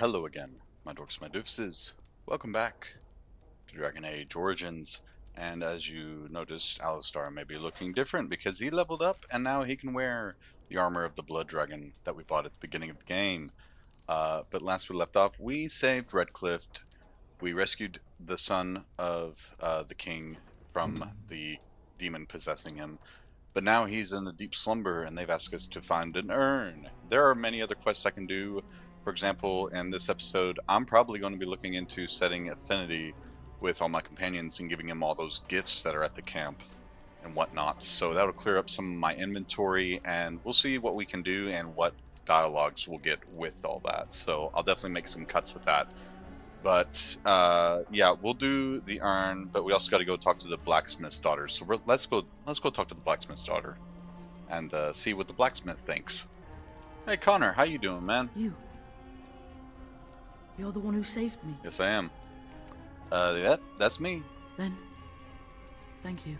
Hello again, my dorks, my doofses. Welcome back to Dragon Age Origins. And as you notice, Alistar may be looking different because he leveled up and now he can wear the armor of the Blood Dragon that we bought at the beginning of the game. But last we left off, we saved Redcliffe. We rescued the son of the king from the demon possessing him. But now he's in a deep slumber, and they've asked us to find an urn. There are many other quests I can do. For example, in this episode, I'm probably going to be looking into setting affinity with all my companions and giving them all those gifts that are at the camp and whatnot. So that'll clear up some of my inventory, and we'll see what we can do and what dialogues we'll get with all that. So I'll definitely make some cuts with that. But yeah, we'll do the urn, but we also got to go talk to the blacksmith's daughter. So let's go talk to the blacksmith's daughter and see what the blacksmith thinks. Hey Connor, how you doing, man? You're the one who saved me. Yes, I am. That's me. Then, thank you.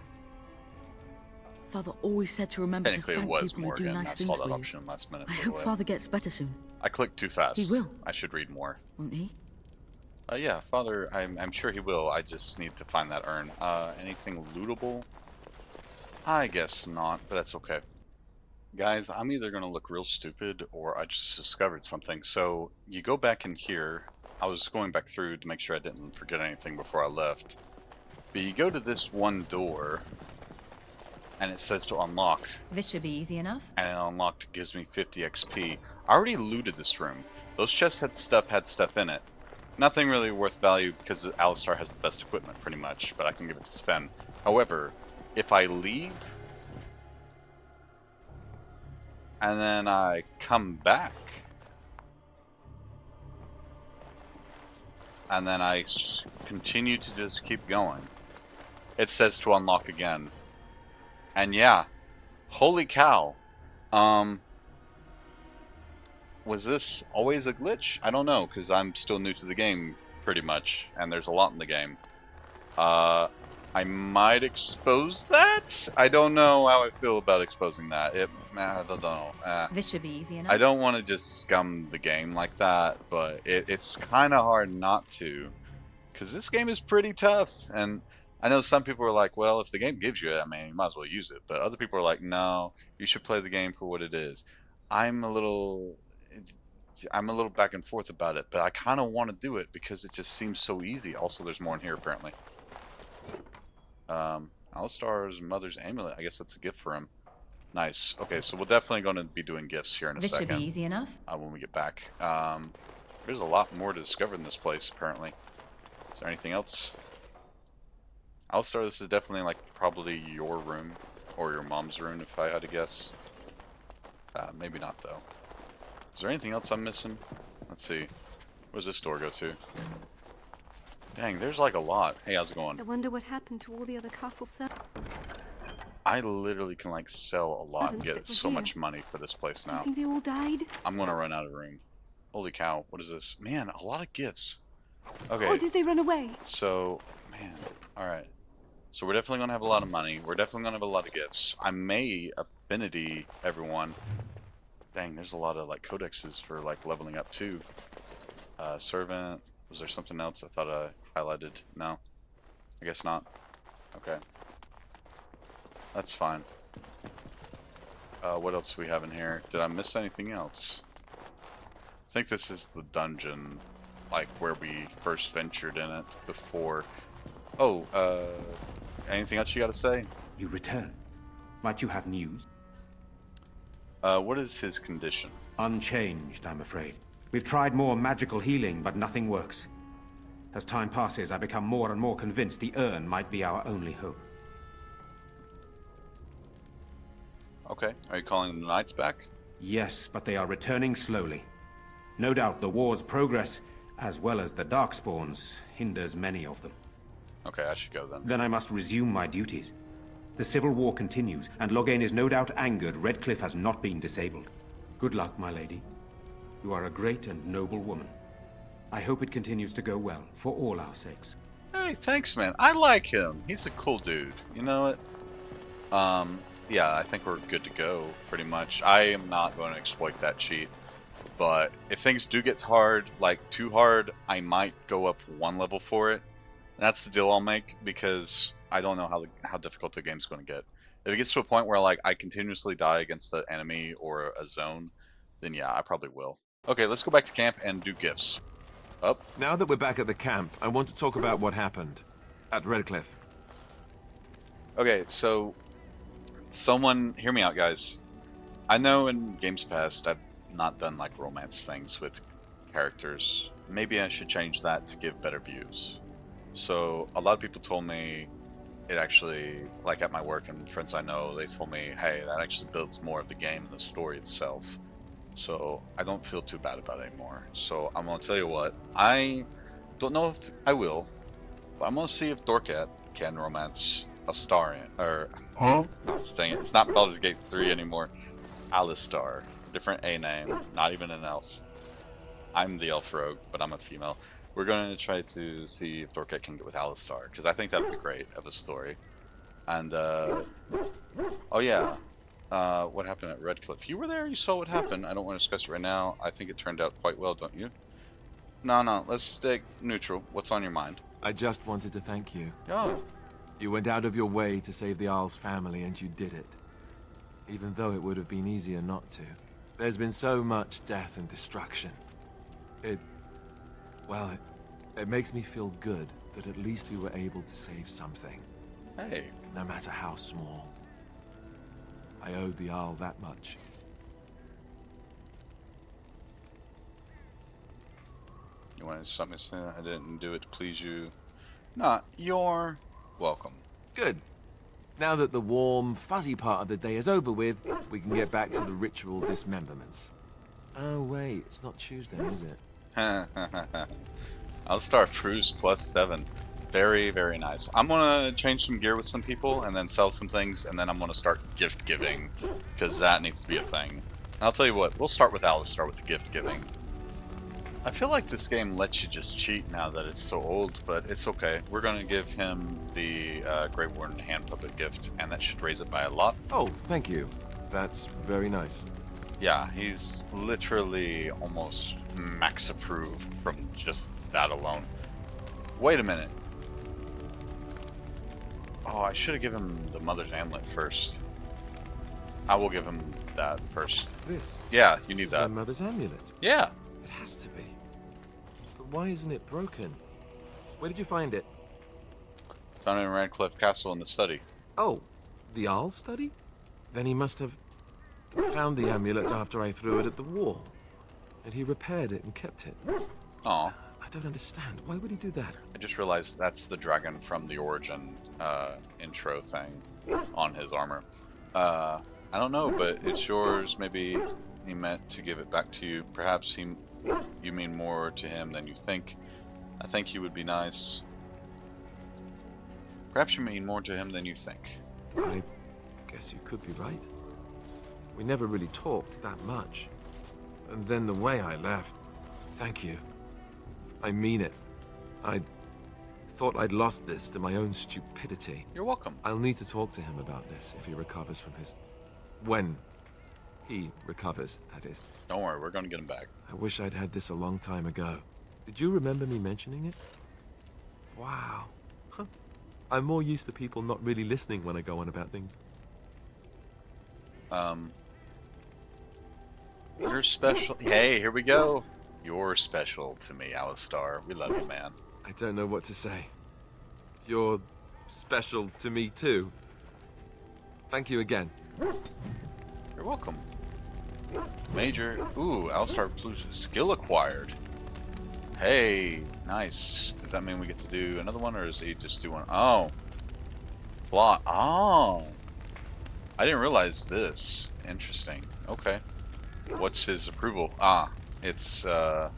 Father always said to remember to Technically, thank it was people who do Morgan. nice I things saw for that you. option last minute. I hope Father gets better soon. I clicked too fast. He will. I should read more. Won't he? Yeah, Father, I'm sure he will. I just need to find that urn. Anything lootable? I guess not, but that's okay. Guys, I'm either going to look real stupid or I just discovered something. So, you go back in here. I was going back through to make sure I didn't forget anything before I left. But you go to this one door, and it says to unlock. This should be easy enough. And it unlocked gives me 50 XP. I already looted this room. Those chests had stuff in it. Nothing really worth value because Alistar has the best equipment pretty much, but I can give it to Sven. However, if I leave and then I come back and then I continue to just keep going, it says to unlock again. And yeah, holy cow. Was this always a glitch? I don't know, because I'm still new to the game, pretty much, and there's a lot in the game. I might expose that? I don't know how I feel about exposing that. I don't know. This should be easy enough. I don't want to just scum the game like that, but it's kind of hard not to, because this game is pretty tough, and I know some people are like, well, if the game gives you it, I mean, you might as well use it, but other people are like, no, you should play the game for what it is. I'm a little back and forth about it, but I kind of want to do it because it just seems so easy. Also, there's more in here apparently. Alistar's mother's amulet. I guess that's a gift for him. Nice. Okay, so we're definitely going to be doing gifts here in a second. This should be easy enough. When we get back. There's a lot more to discover in this place apparently. Is there anything else? Alistar, this is definitely like probably your room or your mom's room if I had to guess. Maybe not though. Is there anything else I'm missing? Let's see. Where's this door go to? Dang, there's like a lot. Hey, how's it going? I wonder what happened to all the other castle servants. I literally can like sell a lot and get so much money for this place I now. think they all died. I'm gonna run out of room. Holy cow, what is this? Man, a lot of gifts. Okay. Or did they run away? So, man, alright. So we're definitely gonna have a lot of money. We're definitely gonna have a lot of gifts. I may affinity everyone. Dang, there's a lot of like codexes for like leveling up too. Servant. Was there something else I thought I highlighted? No. I guess not. Okay. That's fine. What else do we have in here? Did I miss anything else? I think this is the dungeon, like where we first ventured in it before. Oh, anything else you gotta say? You return. Might you have news? What is his condition? Unchanged, I'm afraid. We've tried more magical healing, but nothing works. As time passes, I become more and more convinced the urn might be our only hope. Okay, are you calling the knights back? Yes, but they are returning slowly. No doubt the war's progress, as well as the Darkspawns, hinders many of them. Okay, I should go then. Then I must resume my duties. The civil war continues, and Loghain is no doubt angered Redcliffe has not been disabled. Good luck, my lady. You are a great and noble woman. I hope it continues to go well, for all our sakes. Hey, thanks, man. I like him. He's a cool dude. You know what? Yeah, I think we're good to go, pretty much. I am not going to exploit that cheat. But if things do get hard, like too hard, I might go up one level for it. And that's the deal I'll make, because I don't know how difficult the game's going to get. If it gets to a point where like I continuously die against an enemy or a zone, then yeah, I probably will. Okay, let's go back to camp and do gifts. Up. Now that we're back at the camp, I want to talk about what happened at Redcliffe. Okay, so someone hear me out, guys. I know in games past I've not done like romance things with characters. Maybe I should change that to give better views. So a lot of people told me it actually, like at my work and friends I know, they told me, hey, that actually builds more of the game than the story itself. So I don't feel too bad about it anymore. So I'm gonna tell you what, I don't know if I will, but I'm gonna see if Dorkat can romance a star in, or no, dang it, it's not Baldur's Gate 3 anymore. Alistar, different A name, not even an elf. I'm the elf rogue, but I'm a female. We're going to try to see if Dorkat can get with Alistar, because I think that would be great of a story. And, oh yeah, what happened at Redcliffe? You were there, you saw what happened. I don't want to discuss it right now. I think it turned out quite well, don't you? No, let's stay neutral. What's on your mind? I just wanted to thank you. Oh, You went out of your way to save the Isle's family, and you did it. Even though it would have been easier not to. There's been so much death and destruction. It makes me feel good that at least we were able to save something, hey. no matter how small. I owed the Isle that much. You wanted something to say? I didn't do it to please you. Nah, you're welcome. Good. Now that the warm, fuzzy part of the day is over with, we can get back to the ritual dismemberments. Oh wait, it's not Tuesday, is it? I'll start Cruise +7. Very, very nice. I'm gonna change some gear with some people and then sell some things, and then I'm gonna start gift giving, because that needs to be a thing. And I'll tell you what, we'll start with Alistar with the gift giving. I feel like this game lets you just cheat now that it's so old, but it's okay. We're gonna give him the Grey Warden hand puppet gift, and that should raise it by a lot. Oh, thank you. That's very nice. Yeah, he's literally almost max approved from just that alone. Wait a minute. Oh, I should have given him the Mother's Amulet first. I will give him that first. This? Yeah, you This need is that. my mother's amulet. Yeah. It has to be. But why isn't it broken? Where did you find it? Found it in Radcliffe Castle in the study. Oh, the Arl study? Then he must have found the amulet after I threw it at the wall. And he repaired it and kept it. Aw. I don't understand. Why would he do that? I just realized that's the dragon from the Origin intro thing on his armor. I don't know, but it's yours. Maybe he meant to give it back to you. Perhaps you mean more to him than you think. I think he would be nice. Perhaps you mean more to him than you think. I guess you could be right. We never really talked that much. And then the way I left. Thank you. I mean it. I thought I'd lost this to my own stupidity. You're welcome. I'll need to talk to him about this if he recovers from his... When he recovers, that is. Don't worry, we're gonna get him back. I wish I'd had this a long time ago. Did you remember me mentioning it? Wow. Huh. I'm more used to people not really listening when I go on about things. You're special. Hey, here we go. You're special to me, Alistar. We love you, man. I don't know what to say. You're special to me too. Thank you again. You're welcome. Major. Ooh, Alistar Blue skill acquired. Hey, nice. Does that mean we get to do another one, or is he just do one? Oh. Blot. Oh. I didn't realize this. Interesting. Okay. What's his approval? Ah, it's, if I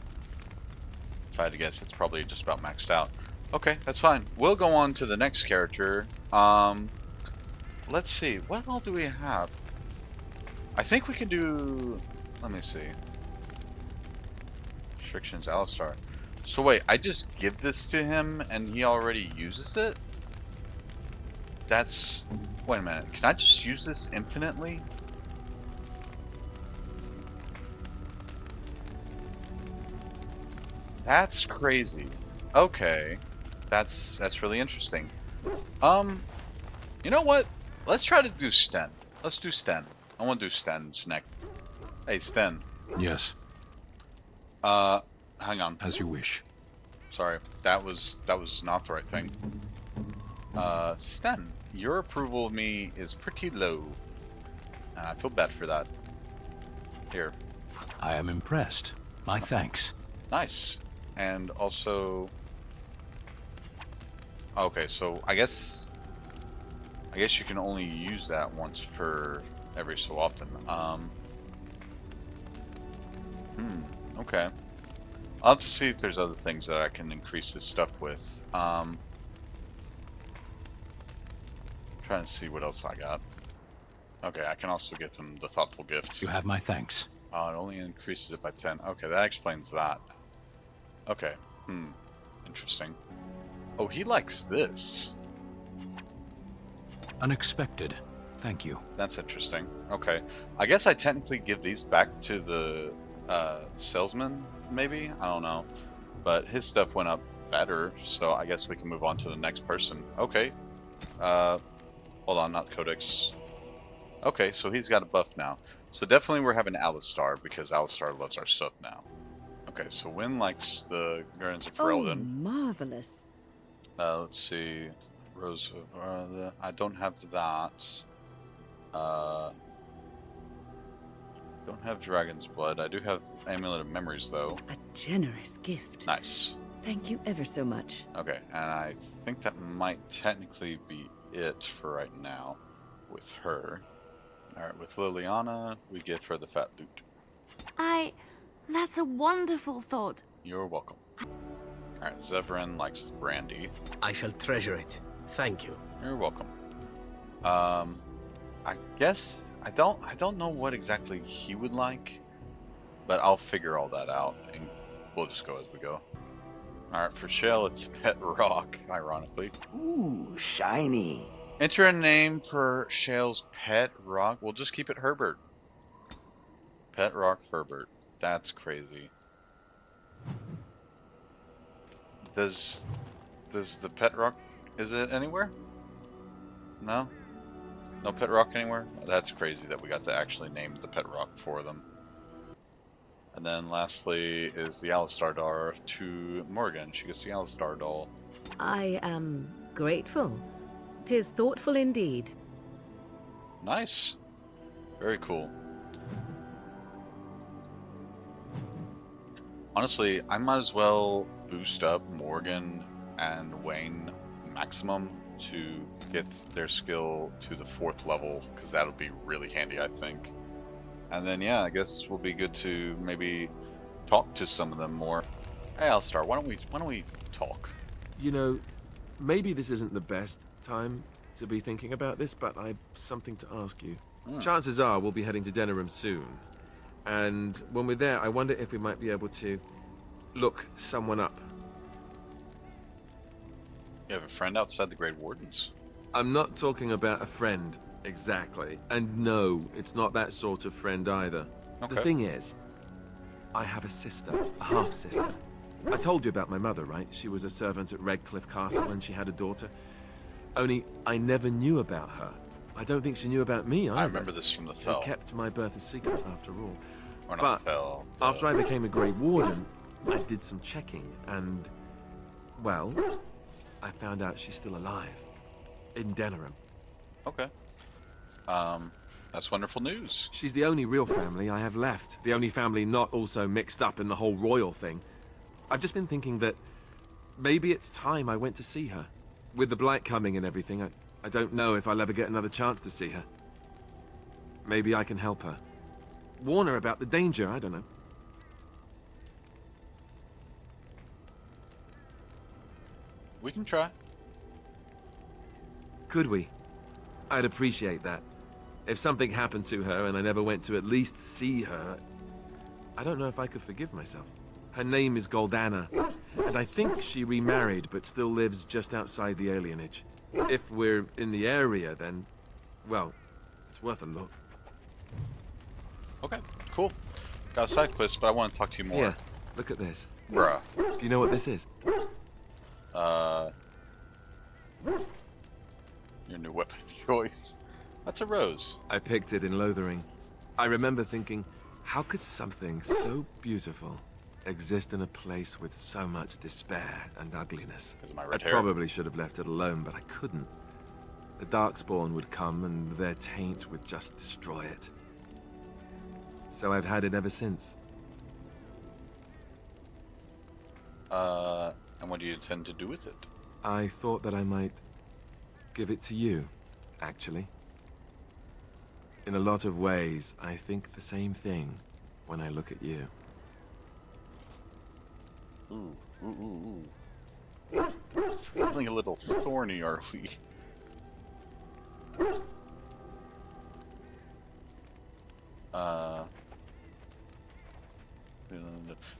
had to guess, it's probably just about maxed out. Okay, that's fine. We'll go on to the next character. Let's see. What all do we have? I think we can do... Let me see. Restrictions, Alistar. So wait, I just give this to him and he already uses it? That's... Wait a minute. Can I just use this infinitely? That's crazy. Okay. That's really interesting. You know what? Let's try to do Sten. Let's do Sten. I want to do Sten's next. Hey, Sten. Yes, Hang on. as you wish. Sorry. That was not the right thing. Sten, your approval of me is pretty low. And I feel bad for that. Here. I am impressed. My thanks. Nice. And also... Okay, so I guess you can only use that once per every so often. Okay. I'll have to see if there's other things that I can increase this stuff with. Trying to see what else I got. Okay, I can also get them the thoughtful gift. You have my thanks. It only increases it by 10. Okay, that explains that. Okay. Interesting. Oh, he likes this. Unexpected. Thank you. That's interesting. Okay. I guess I technically give these back to the salesman, maybe? I don't know. But his stuff went up better, so I guess we can move on to the next person. Okay. Hold on, not Codex. Okay, so he's got a buff now. So definitely we're having Alistar, because Alistar loves our stuff now. Okay, so Wynn likes the Guardians of Ferelden. Marvelous. Let's see. Rose of I don't have that. Don't have Dragon's Blood. I do have Amulet of Memories, though. A generous gift. Nice. Thank you ever so much. Okay, and I think that might technically be it for right now with her. Alright, with Liliana, we get her the Fat Loot. That's a wonderful thought. You're welcome. Alright, Zevran likes the brandy. I shall treasure it. Thank you. You're welcome. I guess I don't know what exactly he would like, but I'll figure all that out and we'll just go as we go. Alright, for Shale it's Pet Rock, ironically. Ooh, shiny. Enter a name for Shale's Pet Rock. We'll just keep it Herbert. Pet Rock Herbert. That's crazy. Does the Pet Rock, is it anywhere? No? No Pet Rock anywhere? That's crazy that we got to actually name the Pet Rock for them. And then lastly is the Alistar doll to Morgan. She gets the Alistar doll. I am grateful. 'Tis thoughtful indeed. Nice. Very cool. Honestly, I might as well boost up Morgan and Wayne maximum to get their skill to the 4th level, because that'll be really handy, I think. And then, yeah, I guess we'll be good to maybe talk to some of them more. Hey, Alistar, why don't we talk? You know, maybe this isn't the best time to be thinking about this, but I've something to ask you. Chances are we'll be heading to Denerim soon. And when we're there, I wonder if we might be able to look someone up. You have a friend outside the Great Wardens? I'm not talking about a friend, exactly. And no, it's not that sort of friend either. Okay. The thing is, I have a sister, a half-sister. I told you about my mother, right? She was a servant at Redcliffe Castle and she had a daughter. Only, I never knew about her. I don't think she knew about me either. I remember this from the Fell. I kept my birth a secret after all. Or not But the Fell. after I became a Grey Warden, I did some checking and, well, I found out she's still alive. In Denerim. Okay. That's wonderful news. She's the only real family I have left. The only family not also mixed up in the whole royal thing. I've just been thinking that maybe it's time I went to see her. With the blight coming and everything, I don't know if I'll ever get another chance to see her. Maybe I can help her. Warn her about the danger, I don't know. We can try. Could we? I'd appreciate that. If something happened to her and I never went to at least see her, I don't know if I could forgive myself. Her name is Goldana, and I think she remarried but still lives just outside the alienage. If we're in the area, then, well, it's worth a look. Okay, cool. Got a side quest, but I want to talk to you more. Here, look at this. Bruh. Do you know what this is? Your new weapon of choice. That's a rose. I picked it in Lothering. I remember thinking, how could something so beautiful exist in a place with so much despair and ugliness? Because of my I red hair. probably should have left it alone, but I couldn't. The Darkspawn would come and their taint would just destroy it. So I've had it ever since. And what do you intend to do with it? I thought that I might give it to you, actually. In a lot of ways, I think the same thing when I look at you. Ooh. Feeling a little thorny, are we?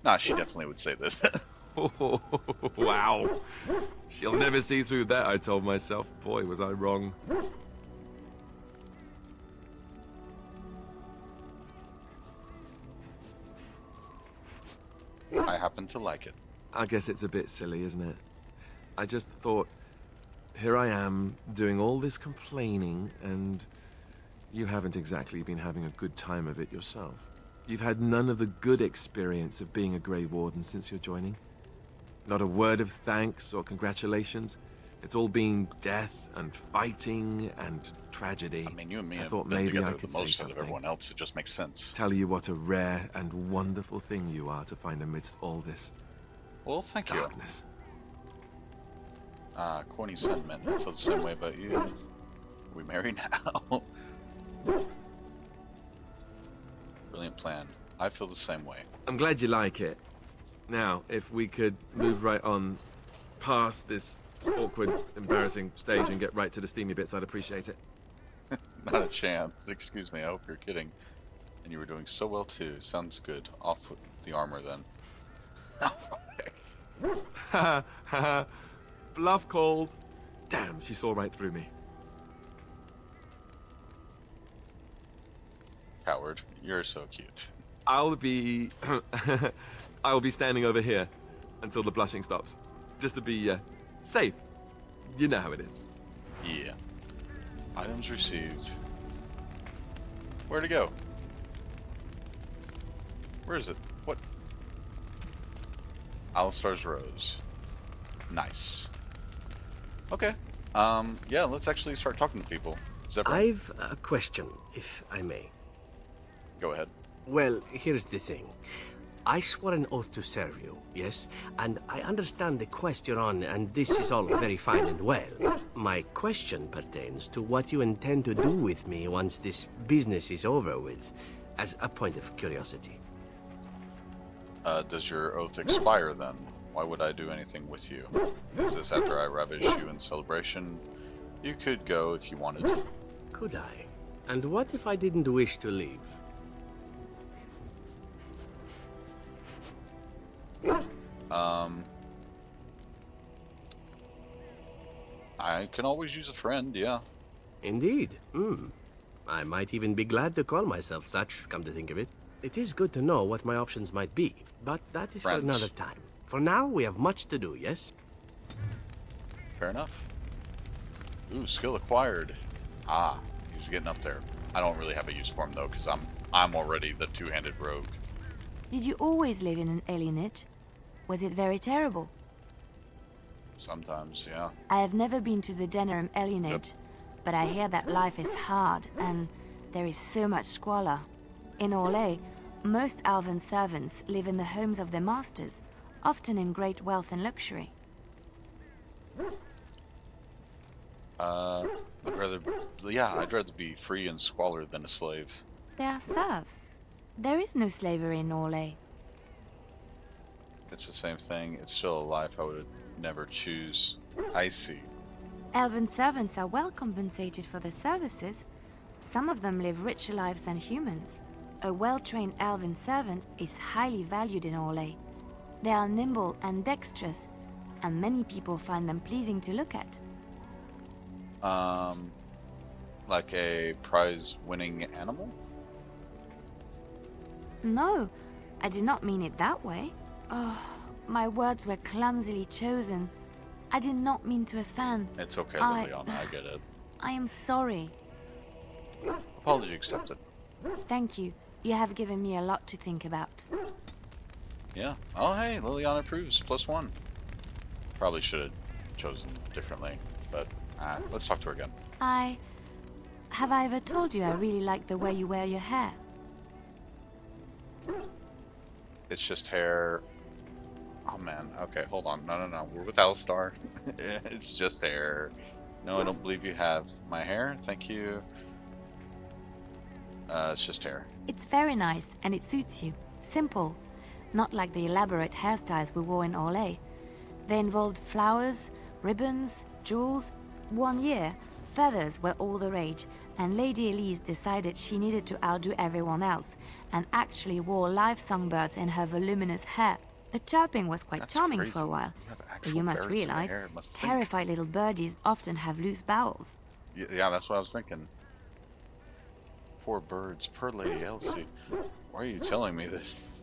Nah, she definitely would say this. Oh, wow. She'll never see through that, I told myself. Boy, was I wrong. I happen to like it. I guess it's a bit silly, isn't it? I just thought, here I am, doing all this complaining, and you haven't exactly been having a good time of it yourself. You've had none of the good experience of being a Grey Warden since your joining. Not a word of thanks or congratulations. It's all been death and fighting and tragedy. I mean, you and me I have thought been maybe together I the could say most out of something. everyone else. It just makes sense. Tell you what a rare and wonderful thing you are to find amidst all this Well, thank you. darkness. Corny sentiment. I feel the same way about you. We married now. Brilliant plan. I feel the same way. I'm glad you like it. Now, if we could move right on past this awkward, embarrassing stage and get right to the steamy bits, I'd appreciate it. Not a chance. Excuse me, I hope you're kidding. And you were doing so well too. Sounds good. Off with the armor then. Ha ha. Bluff called. Damn, she saw right through me. Coward. You're so cute. I'll be standing over here until the blushing stops. Just to be safe. You know how it is. Yeah. Items received. Where to go? Where is it? What? Alistar's Rose. Nice. Okay. Yeah, let's actually start talking to people. Zebra, I've a question, if I may. go ahead. Well, here's the thing. I swore an oath to serve you, yes? And I understand the quest you're on, and this is all very fine and well. My question pertains to what you intend to do with me once this business is over with, as a point of curiosity. Does your oath expire then? Why would I do anything with you? Is this after I ravish you in celebration? You could go if you wanted to. Could I? And what if I didn't wish to leave? I can always use a friend, yeah. Indeed. I might even be glad to call myself such, come to think of it. It is good to know what my options might be, but that is Friends. for another time. For now, we have much to do, yes? Fair enough. Ooh, skill acquired. Ah, he's getting up there. I don't really have a use for him though, because I'm already the two-handed rogue. Did you always live in an alienate? Was it very terrible? Sometimes, yeah. I have never been to the Denerim alienate, but I hear that life is hard and there is so much squalor. In Orlais, most elven servants live in the homes of their masters, often in great wealth and luxury. I'd rather be free and squalor than a slave. They are serfs. There is no slavery in Orlais. It's the same thing. It's still a life I would never choose. I see. Elven servants are well compensated for their services. Some of them live richer lives than humans. A well-trained elven servant is highly valued in Orlais. They are nimble and dexterous, and many people find them pleasing to look at. Like a prize-winning animal? No, I did not mean it that way. Oh, My words were clumsily chosen. I did not mean to offend. It's okay, I- Liliana, I get it. I am sorry. Apology accepted. Thank you. You have given me a lot to think about. Yeah. Oh, hey, Liliana approves. +1. Probably should have chosen differently, but let's talk to her again. Have I ever told you I really like the way you wear your hair? It's just hair. Oh man. Okay, hold on. No. We're with Alistar. It's just hair. No, I don't believe you have my hair. Thank you. It's just hair. It's very nice, and it suits you. Simple. Not like the elaborate hairstyles we wore in Orlais. They involved flowers, ribbons, jewels. One year, feathers were all the rage, and Lady Elise decided she needed to outdo everyone else, and actually wore live songbirds in her voluminous hair. The chirping was quite That's charming crazy. for a while, You have but actual you must birds in your realize, hair. It must stink. terrified little birdies often have loose bowels. Yeah, that's what I was thinking. 4 birds per Lady Elsie. Why are you telling me this?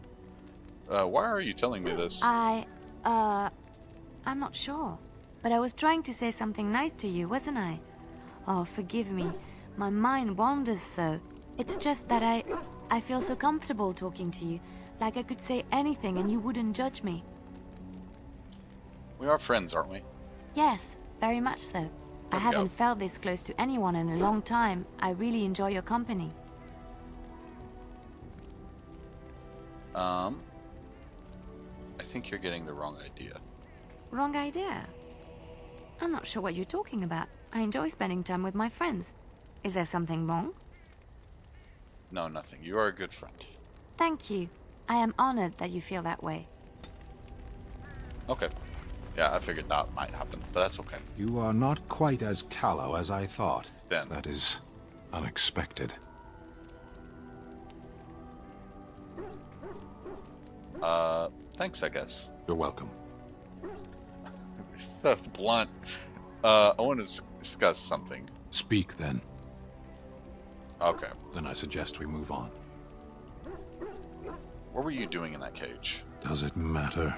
Why are you telling me this? I'm not sure. But I was trying to say something nice to you, wasn't I? Oh, forgive me. My mind wanders so. It's just that I feel so comfortable talking to you. Like I could say anything and you wouldn't judge me. We are friends, aren't we? Yes, very much so. I we haven't go. felt this close to anyone in a long time. I really enjoy your company. I think you're getting the wrong idea. Wrong idea. I'm not sure what you're talking about. I enjoy spending time with my friends. Is there something wrong? No, nothing. You are a good friend. Thank you. I am honored that you feel that way. Okay. Yeah, I figured that might happen, but that's okay. You are not quite as callow as I thought. Then. That is unexpected. Thanks, I guess. You're welcome. So blunt. I want to discuss something. Speak then. Okay. Then I suggest we move on. What were you doing in that cage? Does it matter?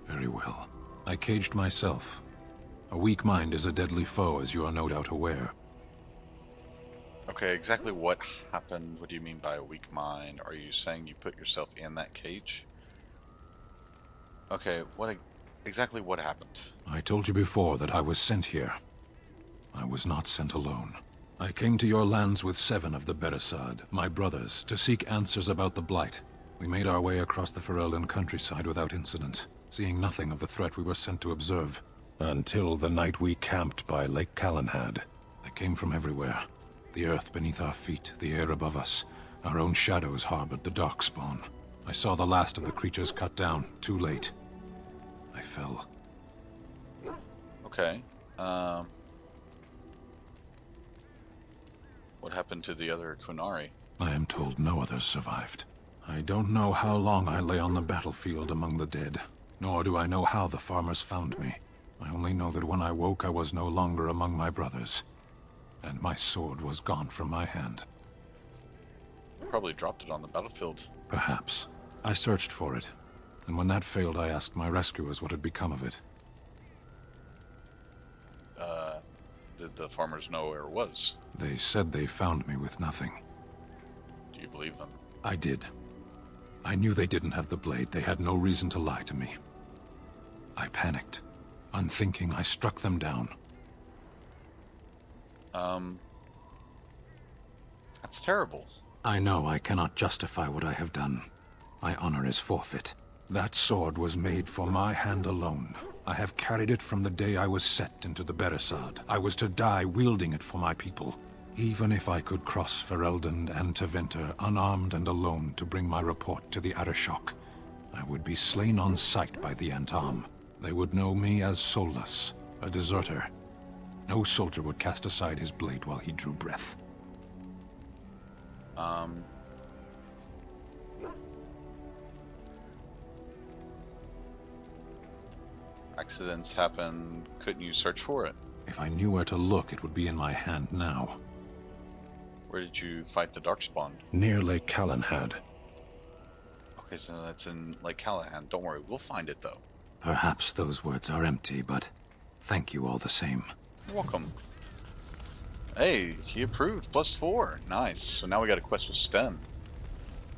Very well. I caged myself. A weak mind is a deadly foe, as you are no doubt aware. Okay, exactly what happened? What do you mean by a weak mind? Are you saying you put yourself in that cage? Okay, exactly what happened? I told you before that I was sent here. I was not sent alone. I came to your lands with 7 of the Beresad, my brothers, to seek answers about the Blight. We made our way across the Ferelden countryside without incident, seeing nothing of the threat we were sent to observe. Until the night we camped by Lake Calenhad. They came from everywhere. The earth beneath our feet, the air above us. Our own shadows harbored the Darkspawn. I saw the last of the creatures cut down, too late. I fell. Okay. What happened to the other Kunari? I am told no others survived. I don't know how long I lay on the battlefield among the dead, nor do I know how the farmers found me. I only know that when I woke I was no longer among my brothers, and my sword was gone from my hand. Probably dropped it on the battlefield. Perhaps. I searched for it, and when that failed I asked my rescuers what had become of it. Did the farmers know where it was? They said they found me with nothing. Do you believe them? I did. I knew they didn't have the blade. They had no reason to lie to me. I panicked. Unthinking, I struck them down. That's terrible. I know I cannot justify what I have done. My honor is forfeit. That sword was made for my hand alone. I have carried it from the day I was set into the Beresad. I was to die wielding it for my people. Even if I could cross Ferelden and Tevinter unarmed and alone to bring my report to the Arishok, I would be slain on sight by the Antam. They would know me as Solus, a deserter. No soldier would cast aside his blade while he drew breath. Accidents happen. Couldn't you search for it? If I knew where to look, it would be in my hand now. Where did you fight the Darkspawn? Near Lake Calenhad. Okay, so that's in Lake Callahan. Don't worry, we'll find it though. Perhaps those words are empty, but thank you all the same. You're welcome. Hey, he approved. +4. Nice. So now we got a quest with Sten.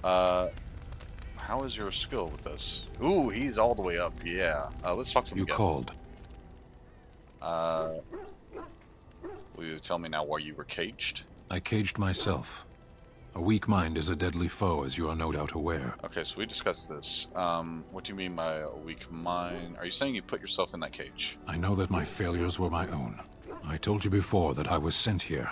How is your skill with this? Ooh, he's all the way up. Yeah. Let's talk to him You again. called. Will you tell me now why you were caged? I caged myself. A weak mind is a deadly foe, as you are no doubt aware. Okay, so we discussed this. What do you mean by a weak mind? Are you saying you put yourself in that cage? I know that my failures were my own. I told you before that I was sent here.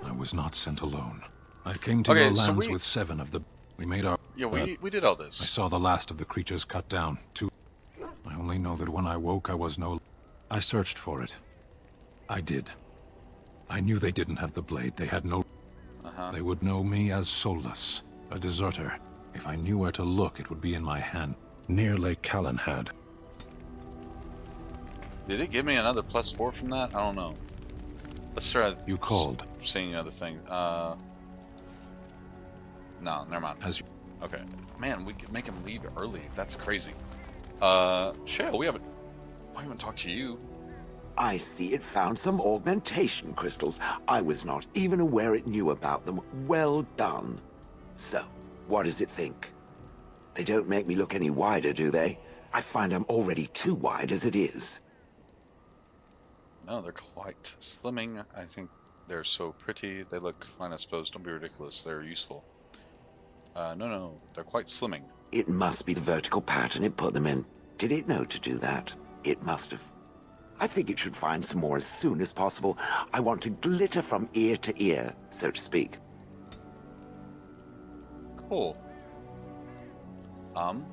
I was not sent alone. I came to Okay, your so lands we- with 7 of the... We made our... Yeah, we did all I this. saw the last of the creatures cut down. I only know that when I woke, I was no... I searched for it. I did. I knew they didn't have the blade. They had no... They would know me as soulless, a deserter. If I knew where to look, it would be in my hand. Near Lake Callahan. Did it give me another +4 from that? I don't know. Let's try You called. seeing the other thing. No, never mind. As Okay. Man, we could make him leave early. That's crazy. Shale, we haven't talked to you. I see it found some augmentation crystals. I was not even aware it knew about them. Well done. So, what does it think? They don't make me look any wider, do they? I find I'm already too wide as it is. No, they're quite slimming. I think they're so pretty. They look fine, I suppose. Don't be ridiculous. They're useful. No, they're quite slimming. It must be the vertical pattern it put them in. Did it know to do that? It must have. I think it should find some more as soon as possible. I want to glitter from ear to ear, so to speak. Cool.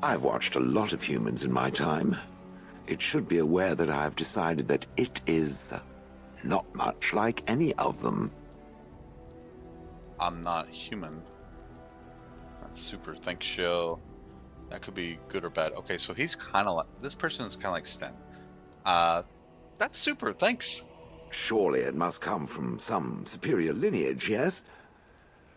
I've watched a lot of humans in my time. It should be aware that I've decided that it is not much like any of them. I'm not human. That's super. Thanks, Shale. That could be good or bad. Okay, so he's kind of like... This person is kind of like Sten. That's super. Thanks. Surely it must come from some superior lineage, yes?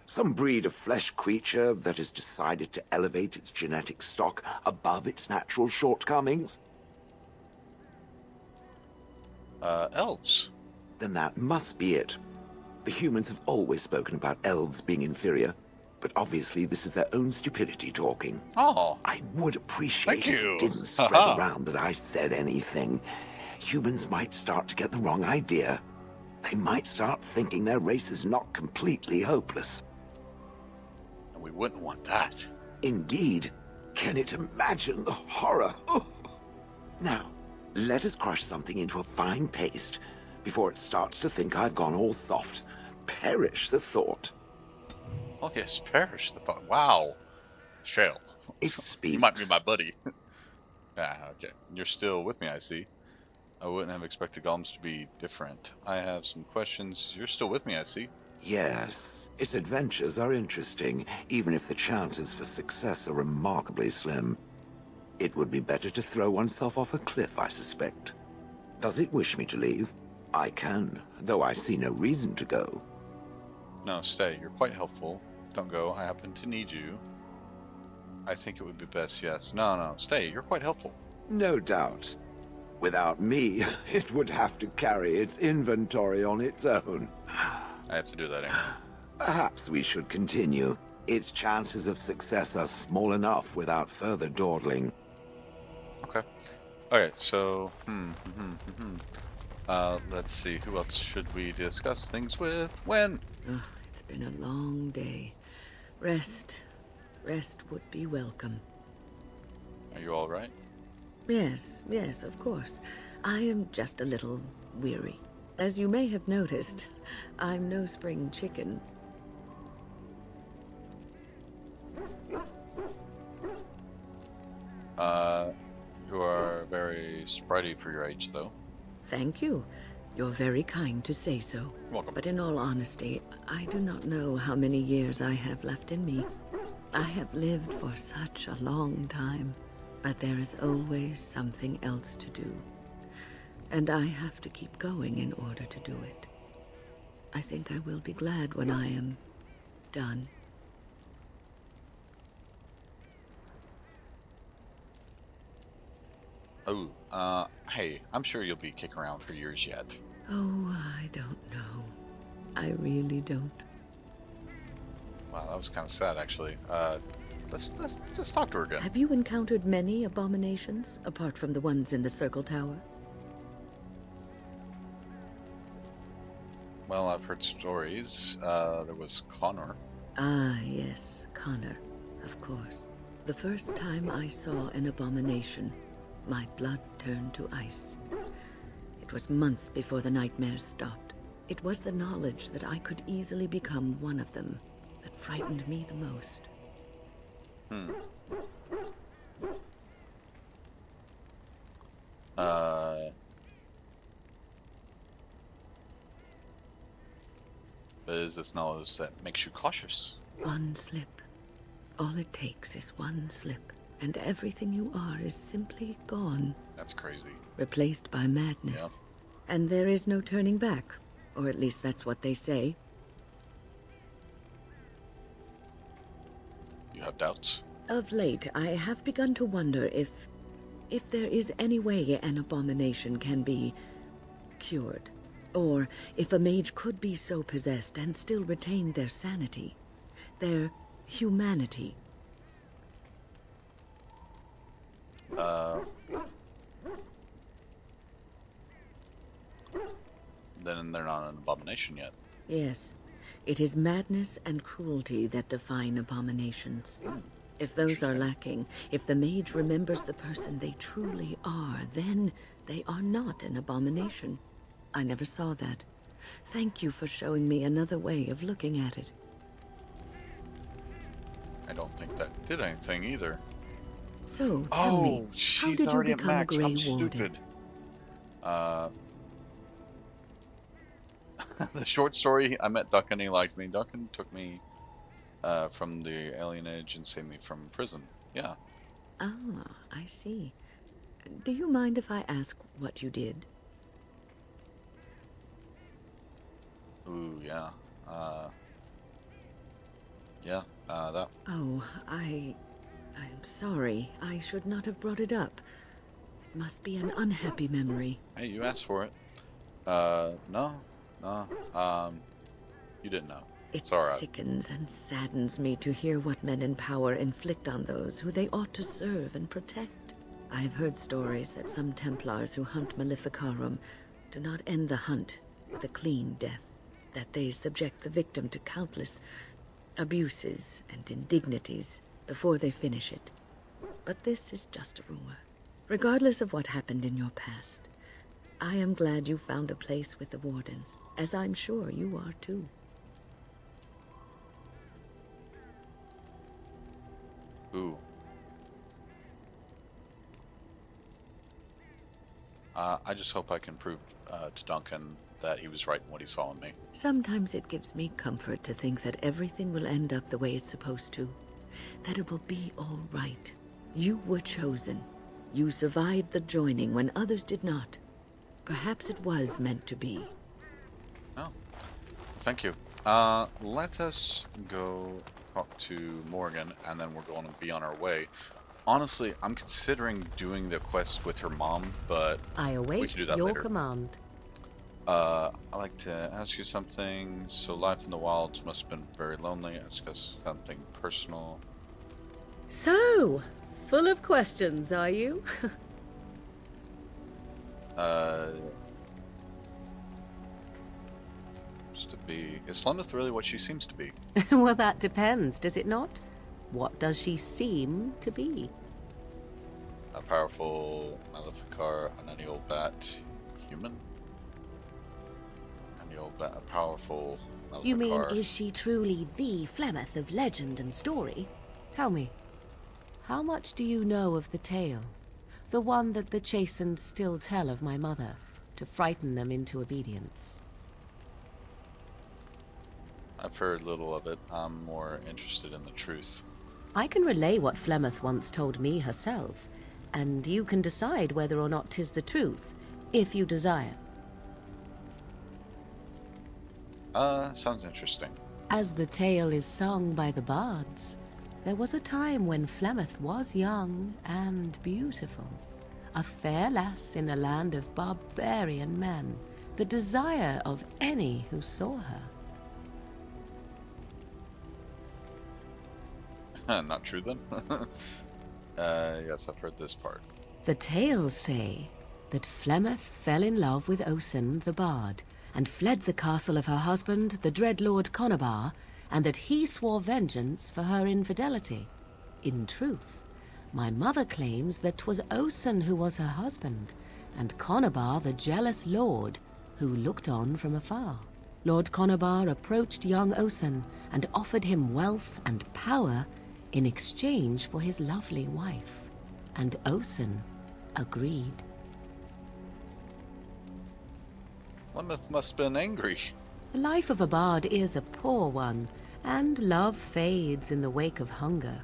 Some breed of flesh creature that has decided to elevate its genetic stock above its natural shortcomings? Elves. Then that must be it. The humans have always spoken about elves being inferior, but obviously this is their own stupidity talking. Oh. I would appreciate Thank if you. it didn't spread Haha. around that I said anything. Humans might start to get the wrong idea. They might start thinking their race is not completely hopeless. And we wouldn't want that. Indeed. Can it imagine the horror? Oh. Now, let us crush something into a fine paste before it starts to think I've gone all soft. Perish the thought. Oh yes, perish the thought. Wow. Shale. It speaks. You might be my buddy. Okay. You're still with me, I see. I wouldn't have expected golems to be different. I have some questions. You're still with me, I see. Yes, its adventures are interesting, even if the chances for success are remarkably slim. It would be better to throw oneself off a cliff, I suspect. Does it wish me to leave? I can, though I see no reason to go. No, stay. You're quite helpful. Don't go. I happen to need you. I think it would be best, yes. No, stay. You're quite helpful. No doubt. Without me, it would have to carry its inventory on its own. I have to do that anyway. Perhaps we should continue. Its chances of success are small enough without further dawdling. Okay. Okay, so... let's see. Who else should we discuss things with? When? Oh, it's been a long day. Rest would be welcome. Are you all right? Yes, of course. I am just a little weary. As you may have noticed, I'm no spring chicken. You are very spritey for your age, though. Thank you. You're very kind to say so. Welcome. But in all honesty, I do not know how many years I have left in me. I have lived for such a long time, but there is always something else to do. And I have to keep going in order to do it. I think I will be glad when I am done. Oh, hey, I'm sure you'll be kicking around for years yet. Oh, I don't know. I really don't. Wow, that was kind of sad, actually. Let's talk to her again. Have you encountered many abominations, apart from the ones in the Circle Tower? Well, I've heard stories. There was Connor. Ah, yes, Connor, of course. The first time I saw an abomination, my blood turned to ice. It was months before the nightmares stopped. It was the knowledge that I could easily become one of them that frightened me the most. But is this knowledge that makes you cautious? One slip. All it takes is one slip, and everything you are is simply gone, That's crazy. replaced by madness. Yep. And there is no turning back, or at least that's what they say. You have doubts? Of late, I have begun to wonder if there is any way an abomination can be cured. Or if a mage could be so possessed and still retain their sanity, their humanity. Then they're not an abomination yet. Yes, it is madness and cruelty that define abominations. If those are lacking, if the mage remembers the person they truly are, then they are not an abomination. I never saw that. Thank you for showing me another way of looking at it. I don't think that did anything either. So, tell me, how she's did you already at become a max. Grey I'm Warden? stupid. The short story, I met Duncan, he liked me. Duncan took me from the alien age and saved me from prison. Yeah. Ah, I see. Do you mind if I ask what you did? Ooh, yeah. That. Oh, I'm sorry. I should not have brought it up. It must be an unhappy memory. Hey, you asked for it. No. You didn't know. It It's alright. sickens and saddens me to hear what men in power inflict on those who they ought to serve and protect. I have heard stories that some Templars who hunt Maleficarum do not end the hunt with a clean death, that they subject the victim to countless abuses and indignities before they finish it. But this is just a rumor. Regardless of what happened in your past, I am glad you found a place with the Wardens, as I'm sure you are too. Ooh. I just hope I can prove to Duncan that he was right in what he saw in me. Sometimes it gives me comfort to think that everything will end up the way it's supposed to. That it will be all right. You were chosen. You survived the joining when others did not. Perhaps it was meant to be. Oh, thank you. Let us go talk to Morgan, and then we're going to be on our way. Honestly, I'm considering doing the quest with her mom, but I we await can do that your later. command. I'd like to ask you something. So life in the wilds must have been very lonely. Ask us something personal. So, full of questions, are you? Just to be... Is Flemeth really what she seems to be? Well, that depends, does it not? What does she seem to be? A powerful Maleficar, an any old bat human? Any old bat, a powerful Maleficar. You mean, is she truly the Flemeth of legend and story? Tell me, how much do you know of the tale? The one that the chastened still tell of my mother, to frighten them into obedience. I've heard little of it. I'm more interested in the truth. I can relay what Flemeth once told me herself, and you can decide whether or not 'tis the truth, if you desire. Sounds interesting. As the tale is sung by the bards, there was a time when Flemeth was young and beautiful. a fair lass in a land of barbarian men, the desire of any who saw her. Not true then. Yes, I've heard this part. The tales say that Flemeth fell in love with Osen the Bard, and fled the castle of her husband, the Dreadlord Conobar, and that he swore vengeance for her infidelity. In truth, my mother claims that 'twas Osen who was her husband, and Conobar the jealous lord, who looked on from afar. Lord Conobar approached young Osen and offered him wealth and power in exchange for his lovely wife, and Osen agreed. Flemeth must have been angry. The life of a bard is a poor one, and love fades in the wake of hunger.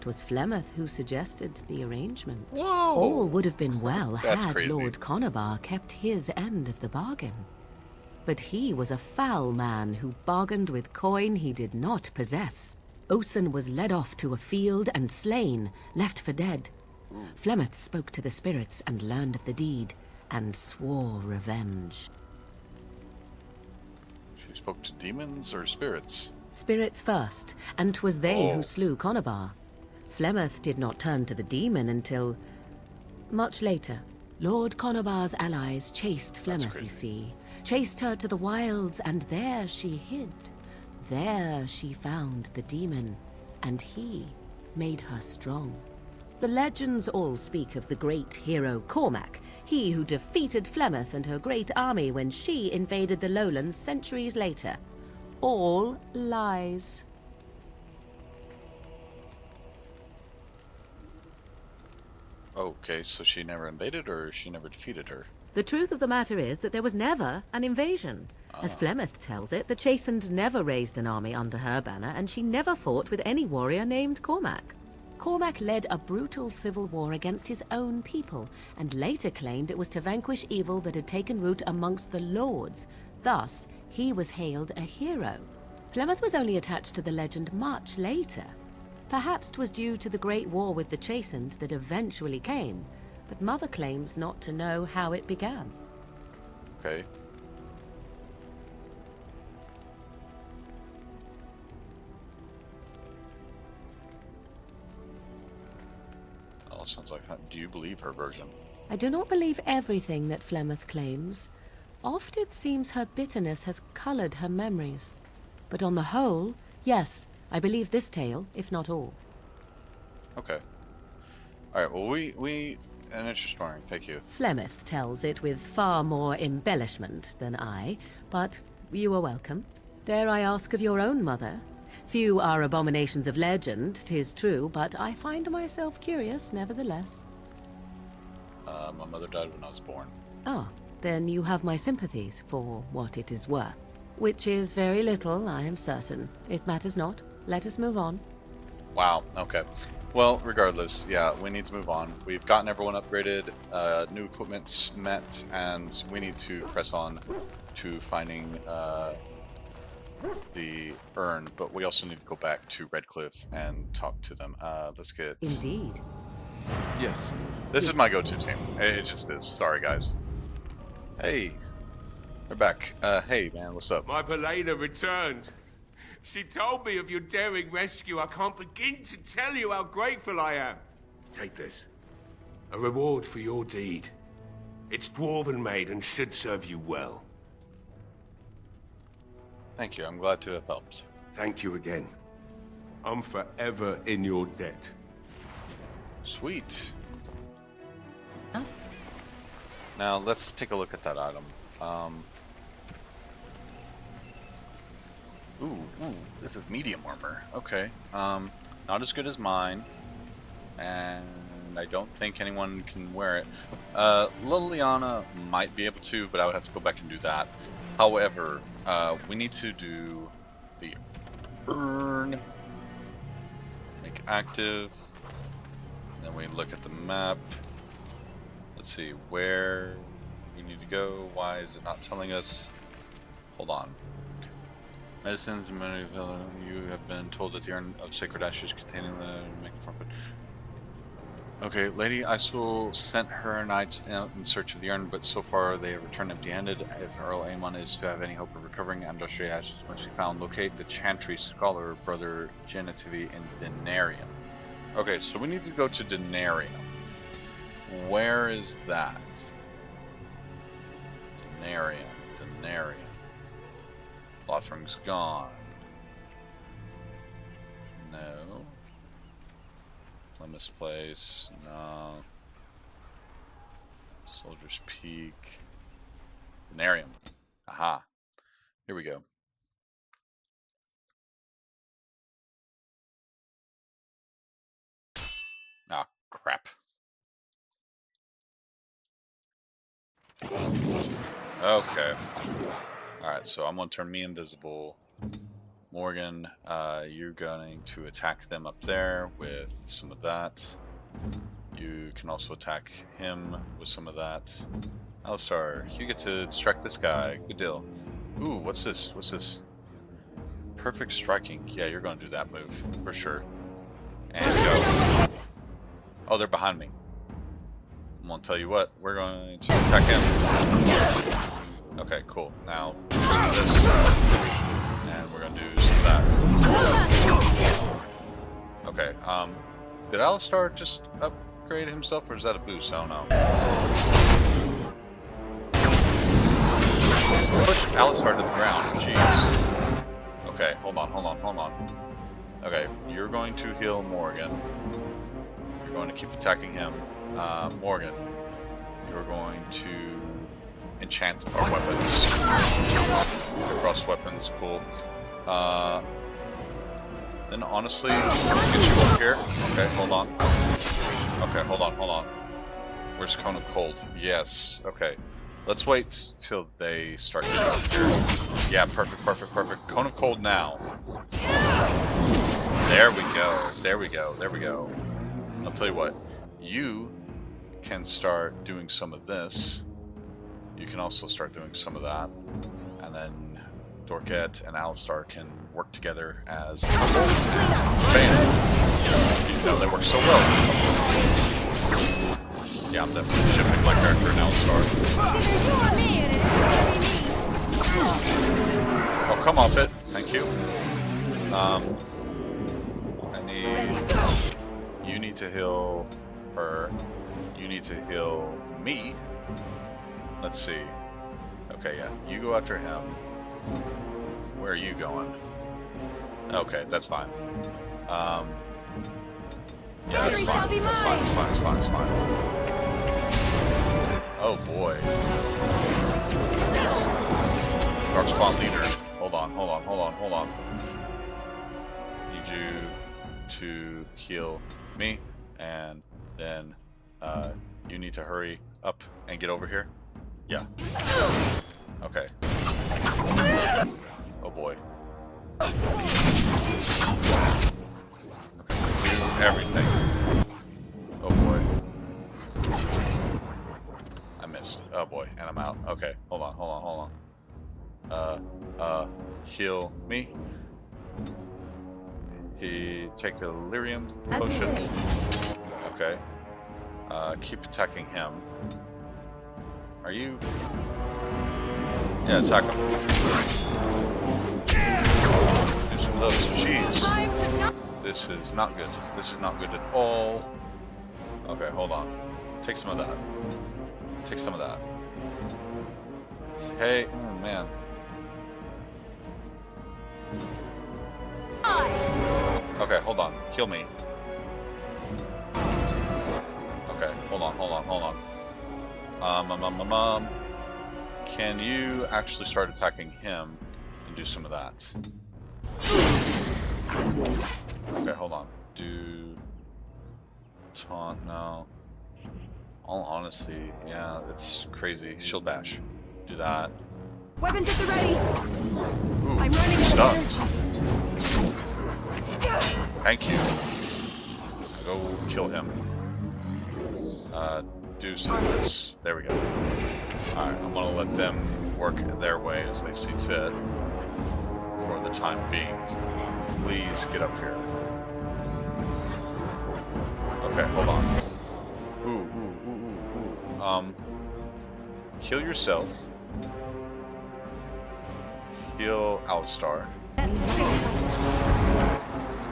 'Twas Flemeth who suggested the arrangement. Whoa! All would have been well That's had crazy. Lord Conobar kept his end of the bargain. But he was a foul man who bargained with coin he did not possess. Osen was led off to a field and slain, left for dead. Flemeth spoke to the spirits and learned of the deed, and swore revenge. She spoke to demons or spirits? Spirits first, and 'twas they Oh. who slew Conobar. Flemeth did not turn to the demon until much later. Lord Conobar's allies chased Flemeth, you see. Chased her to the wilds, and there she hid. There she found the demon, and he made her strong. The legends all speak of the great hero Cormac, he who defeated Flemeth and her great army when she invaded the lowlands centuries later. All lies. Okay, so she never invaded or she never defeated her? The truth of the matter is that there was never an invasion. As Flemeth tells it, the Chastened never raised an army under her banner, and she never fought with any warrior named Cormac. Cormac led a brutal civil war against his own people, and later claimed it was to vanquish evil that had taken root amongst the lords. Thus, he was hailed a hero. Flemeth was only attached to the legend much later. Perhaps 'twas due to the great war with the Chastened that eventually came, but Mother claims not to know how it began. Okay. Oh, sounds like, do you believe her version? I do not believe everything that Flemeth claims. Oft it seems her bitterness has colored her memories. But on the whole, yes, I believe this tale, if not all. Okay. Alright, well an interesting story, thank you. Flemeth tells it with far more embellishment than I, but you are welcome. Dare I ask of your own mother? Few are abominations of legend, 'tis true, but I find myself curious nevertheless. My mother died when I was born. Ah, then you have my sympathies for what it is worth. Which is very little, I am certain. It matters not. Let us move on. Wow, okay. Well, regardless, yeah, we need to move on. We've gotten everyone upgraded, new equipment's met, and we need to press on to finding the urn, but we also need to go back to Redcliffe and talk to them. Let's get... Indeed. Yes. This is my go-to team. It just is. Sorry, guys. Hey. We're back. Hey, man, what's up? My Valena returned. She told me of your daring rescue. I can't begin to tell you how grateful I am. Take this. A reward for your deed. It's dwarven made and should serve you well. Thank you. I'm glad to have helped. Thank you again. I'm forever in your debt. Sweet. Oh. Now, let's take a look at that item. Ooh, this is medium armor. Okay. Not as good as mine. And I don't think anyone can wear it. Liliana might be able to, but I would have to go back and do that. However, we need to do the urn. Make active. Then we look at the map. Let's see where we need to go. Why is it not telling us? Hold on. Medicines and many of you have been told that the urn of sacred ashes containing the Okay, Lady Isil sent her knights out in search of the urn, but so far they have returned empty-handed. If Earl Aemon is to have any hope of recovering, Amdustria has must be found. Locate the Chantry Scholar, Brother Genitivi in Denarium. Okay, so we need to go to Denarium. Where is that? Denarium. Lothring's gone. No. Plymouth Place, no. Soldier's Peak. Denarium. Aha. Here we go. Ah, crap. Okay. Alright, so I'm going to turn me invisible. Morgan, you're going to attack them up there with some of that. You can also attack him with some of that. Alistar, you get to distract this guy. Good deal. Ooh, what's this? What's this? Perfect striking. Yeah, you're going to do that move for sure. And go. Oh, they're behind me. I'm going to tell you what. We're going to attack him. Okay, cool. Now, do some of this. And we're going to do some of that. Okay, did Alistar just upgrade himself, or is that a boost? I don't know. Push Alistar to the ground. Jeez. Okay, hold on. Okay, you're going to heal Morgan. You're going to keep attacking him. Morgan, you're going to enchant our weapons. Frost weapons, cool. Then honestly, let's get you up here. Okay, hold on. Okay, hold on. Where's Cone of Cold? Yes, okay. Let's wait till they start getting up here. Yeah, perfect. Cone of Cold now. There we go. I'll tell you what. You can start doing some of this. You can also start doing some of that. And then Dorket and Alistar can work together as a couple. Bam! You know, they work so well. Yeah, I'm definitely shifting my character in Alistar. Oh, come off it. Thank you. You need to heal her. You need to heal me. Let's see. Okay, yeah. You go after him. Where are you going? Okay, that's fine. Yeah, that's fine. It's fine. Oh boy. Darkspawn leader. Hold on. Need you to heal me, and then you need to hurry up and get over here. Yeah. Okay. Oh boy. Okay. Do everything. Oh boy. I missed. Oh boy, and I'm out. Okay, hold on. Heal me. Take a lyrium potion. Okay. Keep attacking him. Are you? Yeah, attack him. Do some of those. Jeez. This is not good. This is not good at all. Okay, hold on. Take some of that. Hey, oh man. Okay, hold on. Heal me. Okay, hold on. Can you actually start attacking him and do some of that? Okay, hold on. Do taunt? No. All honesty, yeah, it's crazy. Shield bash. Do that. Weapons at the ready. Ooh, I'm running out of energy. Thank you. Go kill him. Do some of this. There we go. Alright, I'm gonna let them work their way as they see fit for the time being. Please get up here. Okay, hold on. Heal yourself. Heal Alistar.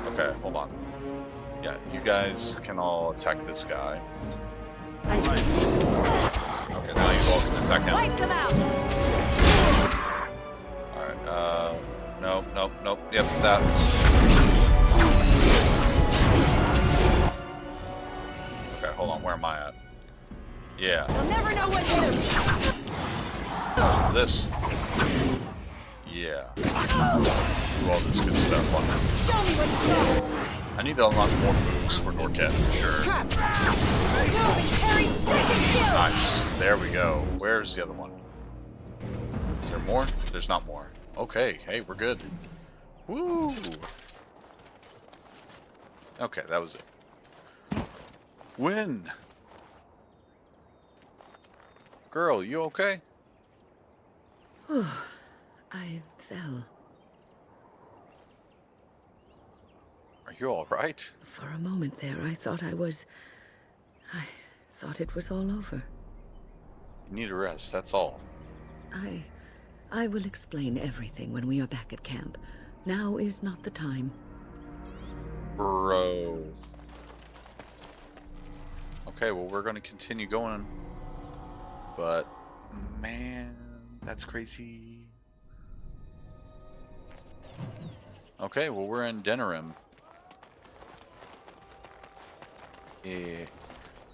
Okay, hold on. Yeah, you guys can all attack this guy. Okay, now you all can attack him. Wipe them out. Alright, nope, yep, that. Okay, hold on, where am I at? Yeah. They'll never know what to do. This. Yeah. Do all this good stuff on him. Show me what you got. I need to unlock more moves for Norket, for sure. Trap. Move and carry second kill. Nice. There we go. Where's the other one? Is there more? There's not more. Okay. Hey, we're good. Woo! Okay, that was it. Win! Girl, you okay? I fell. Are you alright? For a moment there, I thought it was all over. You need a rest, that's all. I will explain everything when we are back at camp. Now is not the time. Bro. Okay, well, we're going to continue going. But, man, that's crazy. Okay, well, we're in Denerim.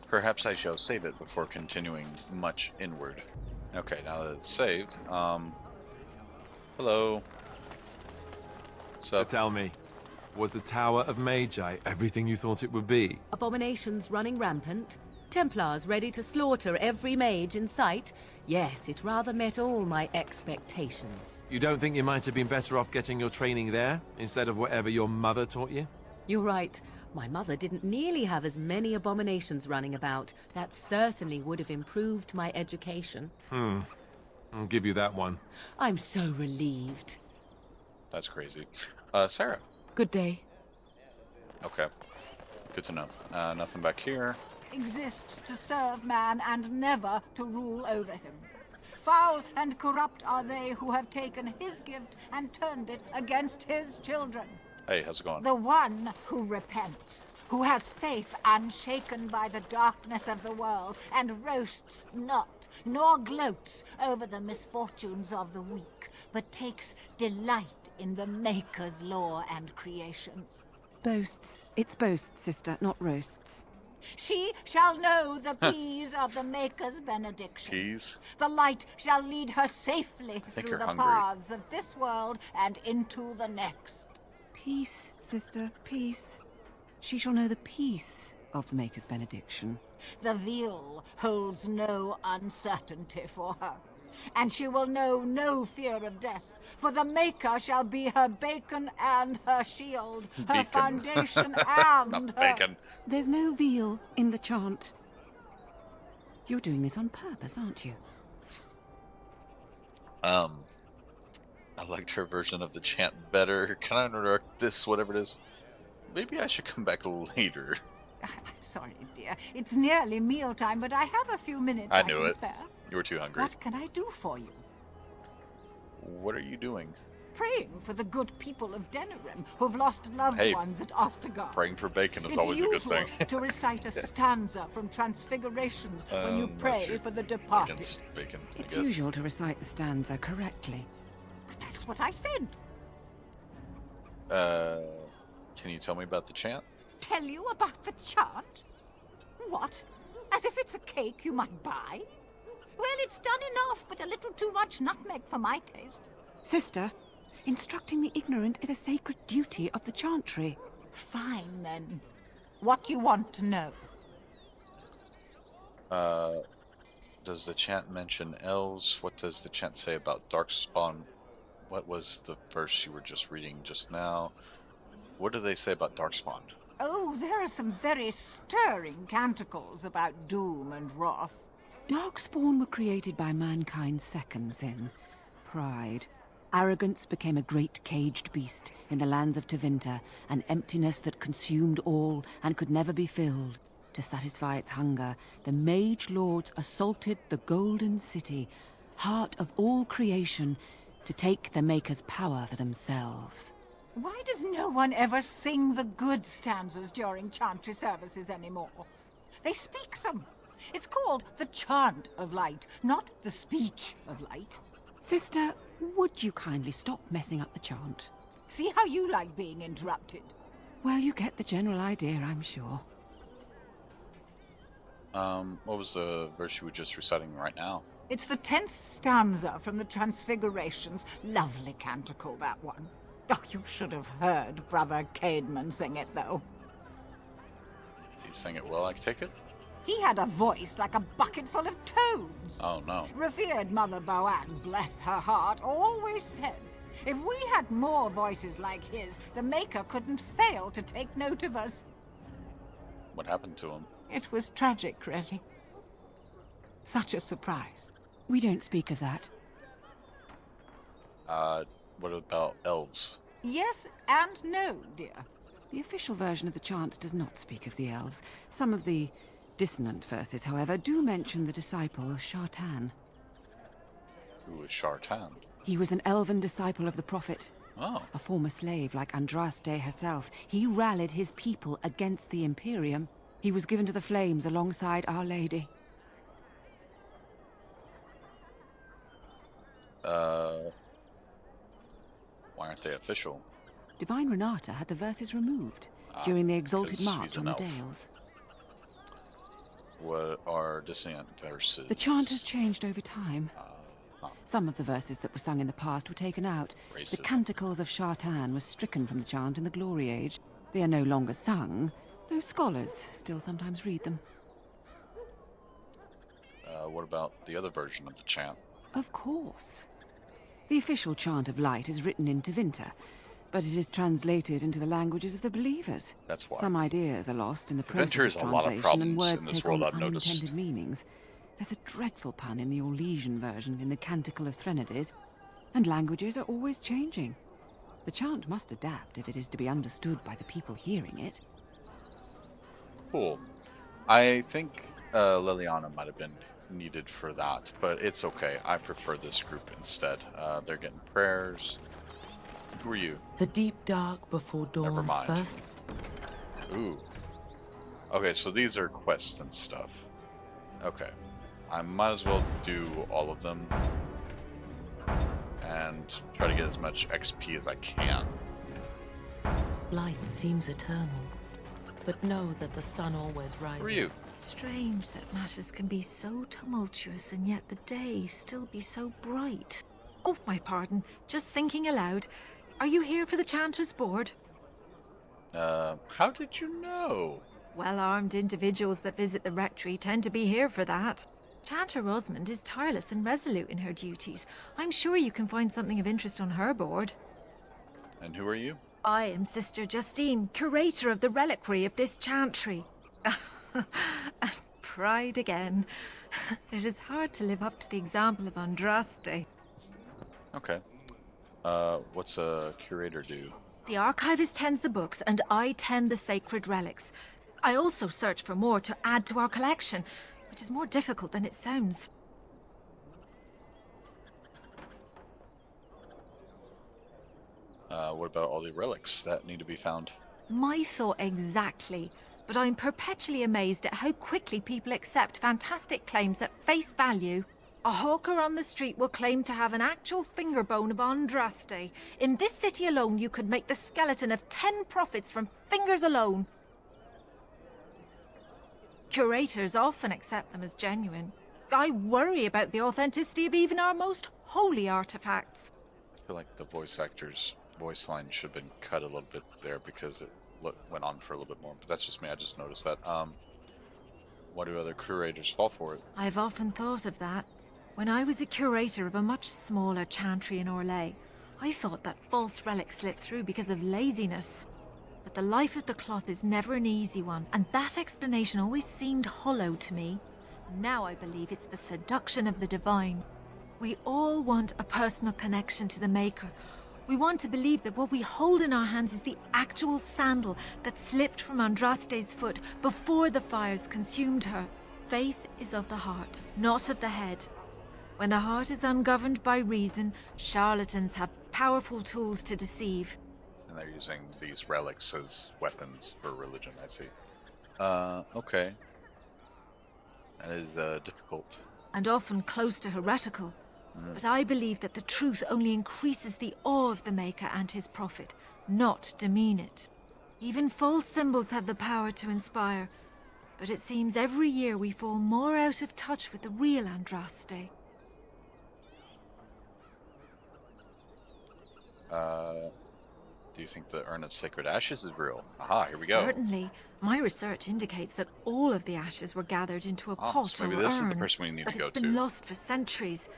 Perhaps I shall save it before continuing much inward. Okay, now that it's saved, hello. So tell me, was the Tower of Magi everything you thought it would be? Abominations running rampant? Templars ready to slaughter every mage in sight? Yes, it rather met all my expectations. You don't think you might have been better off getting your training there, instead of whatever your mother taught you? You're right. My mother didn't nearly have as many abominations running about. That certainly would have improved my education. I'll give you that one. I'm so relieved. That's crazy. Sarah. Good day. Okay. Good to know. Nothing back here. Exists to serve man and never to rule over him. Foul and corrupt are they who have taken his gift and turned it against his children. Hey, how's it going? The one who repents, who has faith unshaken by the darkness of the world, and roasts not, nor gloats over the misfortunes of the weak, but takes delight in the Maker's law and creations. Boasts. It's boasts, sister, not roasts. She shall know the peace of the Maker's benediction. Peace? The light shall lead her safely through the hungry. paths of this world and into the next. Peace, sister, peace. She shall know the peace of the Maker's benediction. The veil holds no uncertainty for her, and she will know no fear of death, for the Maker shall be her bacon and her shield, her Beacon. foundation and Not her... bacon. There's no veal in the chant. You're doing this on purpose, aren't you? I liked her version of the chant better. Can I interrupt this, whatever it is? Maybe I should come back later. I'm sorry, dear. It's nearly mealtime, but I have a few minutes I I knew can it. spare. You were too hungry. What can I do for you? What are you doing? Praying for the good people of Denerim who've lost loved Hey, ones at Ostagar. Praying for bacon is It's always a good usual thing. to recite a stanza from Transfigurations when you Bless pray you. for the departed. Bacon's bacon, I It's guess. usual to recite the stanza correctly. That's what I said. Can you tell me about the chant? Tell you about the chant? What? As if it's a cake you might buy? Well, it's done enough, but a little too much nutmeg for my taste. Sister, instructing the ignorant is a sacred duty of the chantry. Fine, then. What you want to know? Does the chant mention elves? What does the chant say about Darkspawn? What was the verse you were just reading just now? What do they say about Darkspawn? Oh, there are some very stirring canticles about doom and wrath. Darkspawn were created by mankind's second sin, pride. Arrogance became a great caged beast in the lands of Tevinter, an emptiness that consumed all and could never be filled. To satisfy its hunger, the Mage Lords assaulted the Golden City, heart of all creation, to take the Maker's power for themselves. Why does no one ever sing the good stanzas during chantry services anymore? They speak them. It's called the Chant of Light, not the Speech of Light. Sister, would you kindly stop messing up the chant? See how you like being interrupted. Well, you get the general idea, I'm sure. What was the verse you were just reciting right now? It's the 10th stanza from the Transfigurations. Lovely canticle, that one. Oh, you should have heard Brother Caedmon sing it, though. He sang it well, I take it? He had a voice like a bucket full of toads. Oh, no. Revered Mother Boann, bless her heart, always said, if we had more voices like his, the Maker couldn't fail to take note of us. What happened to him? It was tragic, really. Such a surprise. We don't speak of that. What about elves? Yes and no, dear. The official version of the chant does not speak of the elves. Some of the dissonant verses, however, do mention the disciple Shartan. Who was Shartan? He was an elven disciple of the Prophet. Oh. A former slave like Andraste herself. He rallied his people against the Imperium. He was given to the flames alongside Our Lady. Why aren't they official? Divine Renata had the verses removed during the Exalted 'cause March he's on an the elf. Dales. What are dissonant verses? The chant has changed over time. Some of the verses that were sung in the past were taken out. The Racism. Canticles of Shartan were stricken from the chant in the Glory Age. They are no longer sung, though scholars still sometimes read them. What about the other version of the chant? Of course. The official chant of light is written in Tevinter, but it is translated into the languages of the believers. That's why. Some ideas are lost in the Tevinter process is of a lot of translation, problems and words in this take world, on I've noticed. unintended meanings. There's a dreadful pun in the Orlesian version in the Canticle of Threnodies, and languages are always changing. The chant must adapt if it is to be understood by the people hearing it. Cool. I think Liliana might have been needed for that, but it's okay. I prefer this group instead. They're getting prayers. Who are you? The deep dark before Never dawn's mind. first. Ooh. Okay, so these are quests and stuff. Okay. I might as well do all of them and try to get as much XP as I can. Light seems eternal, but know that the sun always rises. Who are you? Strange that matters can be so tumultuous and yet the day still be so bright. Oh, my pardon. Just thinking aloud. Are you here for the Chanter's Board? How did you know? Well-armed individuals that visit the rectory tend to be here for that. Chanter Rosamond is tireless and resolute in her duties. I'm sure you can find something of interest on her board. And who are you? I am Sister Justine, curator of the reliquary of this chantry. And pride again. It is hard to live up to the example of Andraste. Okay. What's a curator do? The archivist tends the books, and I tend the sacred relics. I also search for more to add to our collection, which is more difficult than it sounds. What about all the relics that need to be found? My thought exactly, but I'm perpetually amazed at how quickly people accept fantastic claims at face value. A hawker on the street will claim to have an actual finger bone of Andraste. In this city alone, you could make the skeleton of 10 prophets from fingers alone. Curators often accept them as genuine. I worry about the authenticity of even our most holy artifacts. I feel like the voice actor's voice line should have been cut a little bit there because it went on for a little bit more. But that's just me. I just noticed that. Why do other curators fall for it? I've often thought of that. When I was a curator of a much smaller chantry in Orlais, I thought that false relics slipped through because of laziness. But the life of the cloth is never an easy one, and that explanation always seemed hollow to me. Now I believe it's the seduction of the divine. We all want a personal connection to the Maker. We want to believe that what we hold in our hands is the actual sandal that slipped from Andraste's foot before the fires consumed her. Faith is of the heart, not of the head. When the heart is ungoverned by reason, charlatans have powerful tools to deceive. And they're using these relics as weapons for religion, I see. Okay. That is, difficult. And often close to heretical. But I believe that the truth only increases the awe of the Maker and his prophet, not demean it. Even false symbols have the power to inspire, but it seems every year we fall more out of touch with the real Andraste. Do you think the Urn of Sacred Ashes is real? Aha, here we go. Certainly. My research indicates that all of the ashes were gathered into a pot so or maybe this urn, is the person we need but to go it's been to. lost for centuries.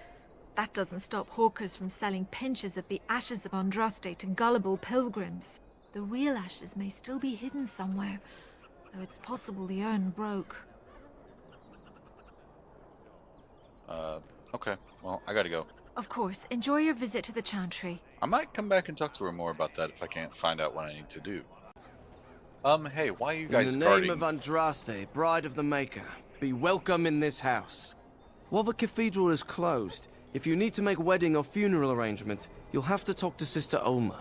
That doesn't stop hawkers from selling pinches of the ashes of Andraste to gullible pilgrims. The real ashes may still be hidden somewhere, though it's possible the urn broke. Okay. Well, I gotta go. Of course, enjoy your visit to the Chantry. I might come back and talk to her more about that if I can't find out what I need to do. Hey, why are you guys In the guarding? name of Andraste, Bride of the Maker, be welcome in this house. While the cathedral is closed, if you need to make wedding or funeral arrangements, you'll have to talk to Sister Olma.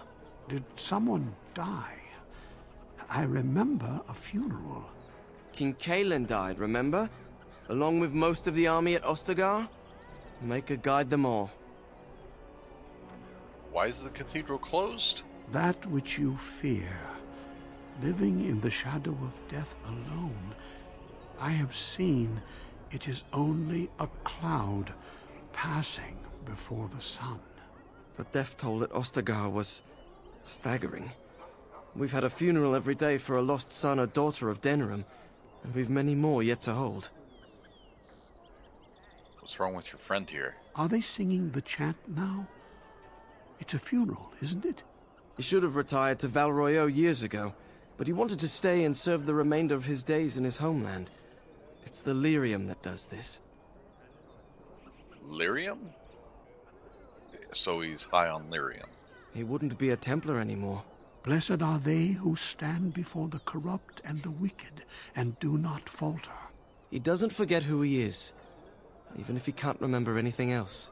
Did someone die? I remember a funeral. King Kalen died, remember? Along with most of the army at Ostagar? Maker guide them all. Why is the cathedral closed? That which you fear, living in the shadow of death alone, I have seen it is only a cloud passing before the sun. The death toll at Ostagar was staggering. We've had a funeral every day for a lost son or daughter of Denerim, and we've many more yet to hold. What's wrong with your friend here? Are they singing the chant now? It's a funeral, isn't it? He should have retired to Val Royeaux years ago, but he wanted to stay and serve the remainder of his days in his homeland. It's the lyrium that does this. Lyrium? So he's high on lyrium. He wouldn't be a Templar anymore. Blessed are they who stand before the corrupt and the wicked, and do not falter. He doesn't forget who he is, even if he can't remember anything else.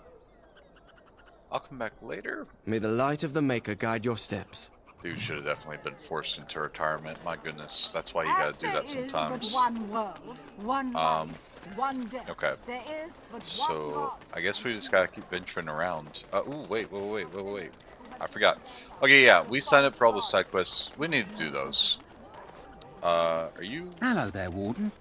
I'll come back later. May the light of the Maker guide your steps. Dude should have definitely been forced into retirement. My goodness, that's why you gotta do that sometimes. There is but one world, one life, one death. Okay. There is but one So God. I guess we just gotta keep venturing around. Ooh, wait. I forgot. Okay, yeah, we signed up for all those side quests. We need to do those. Are you? Hello there, Warden.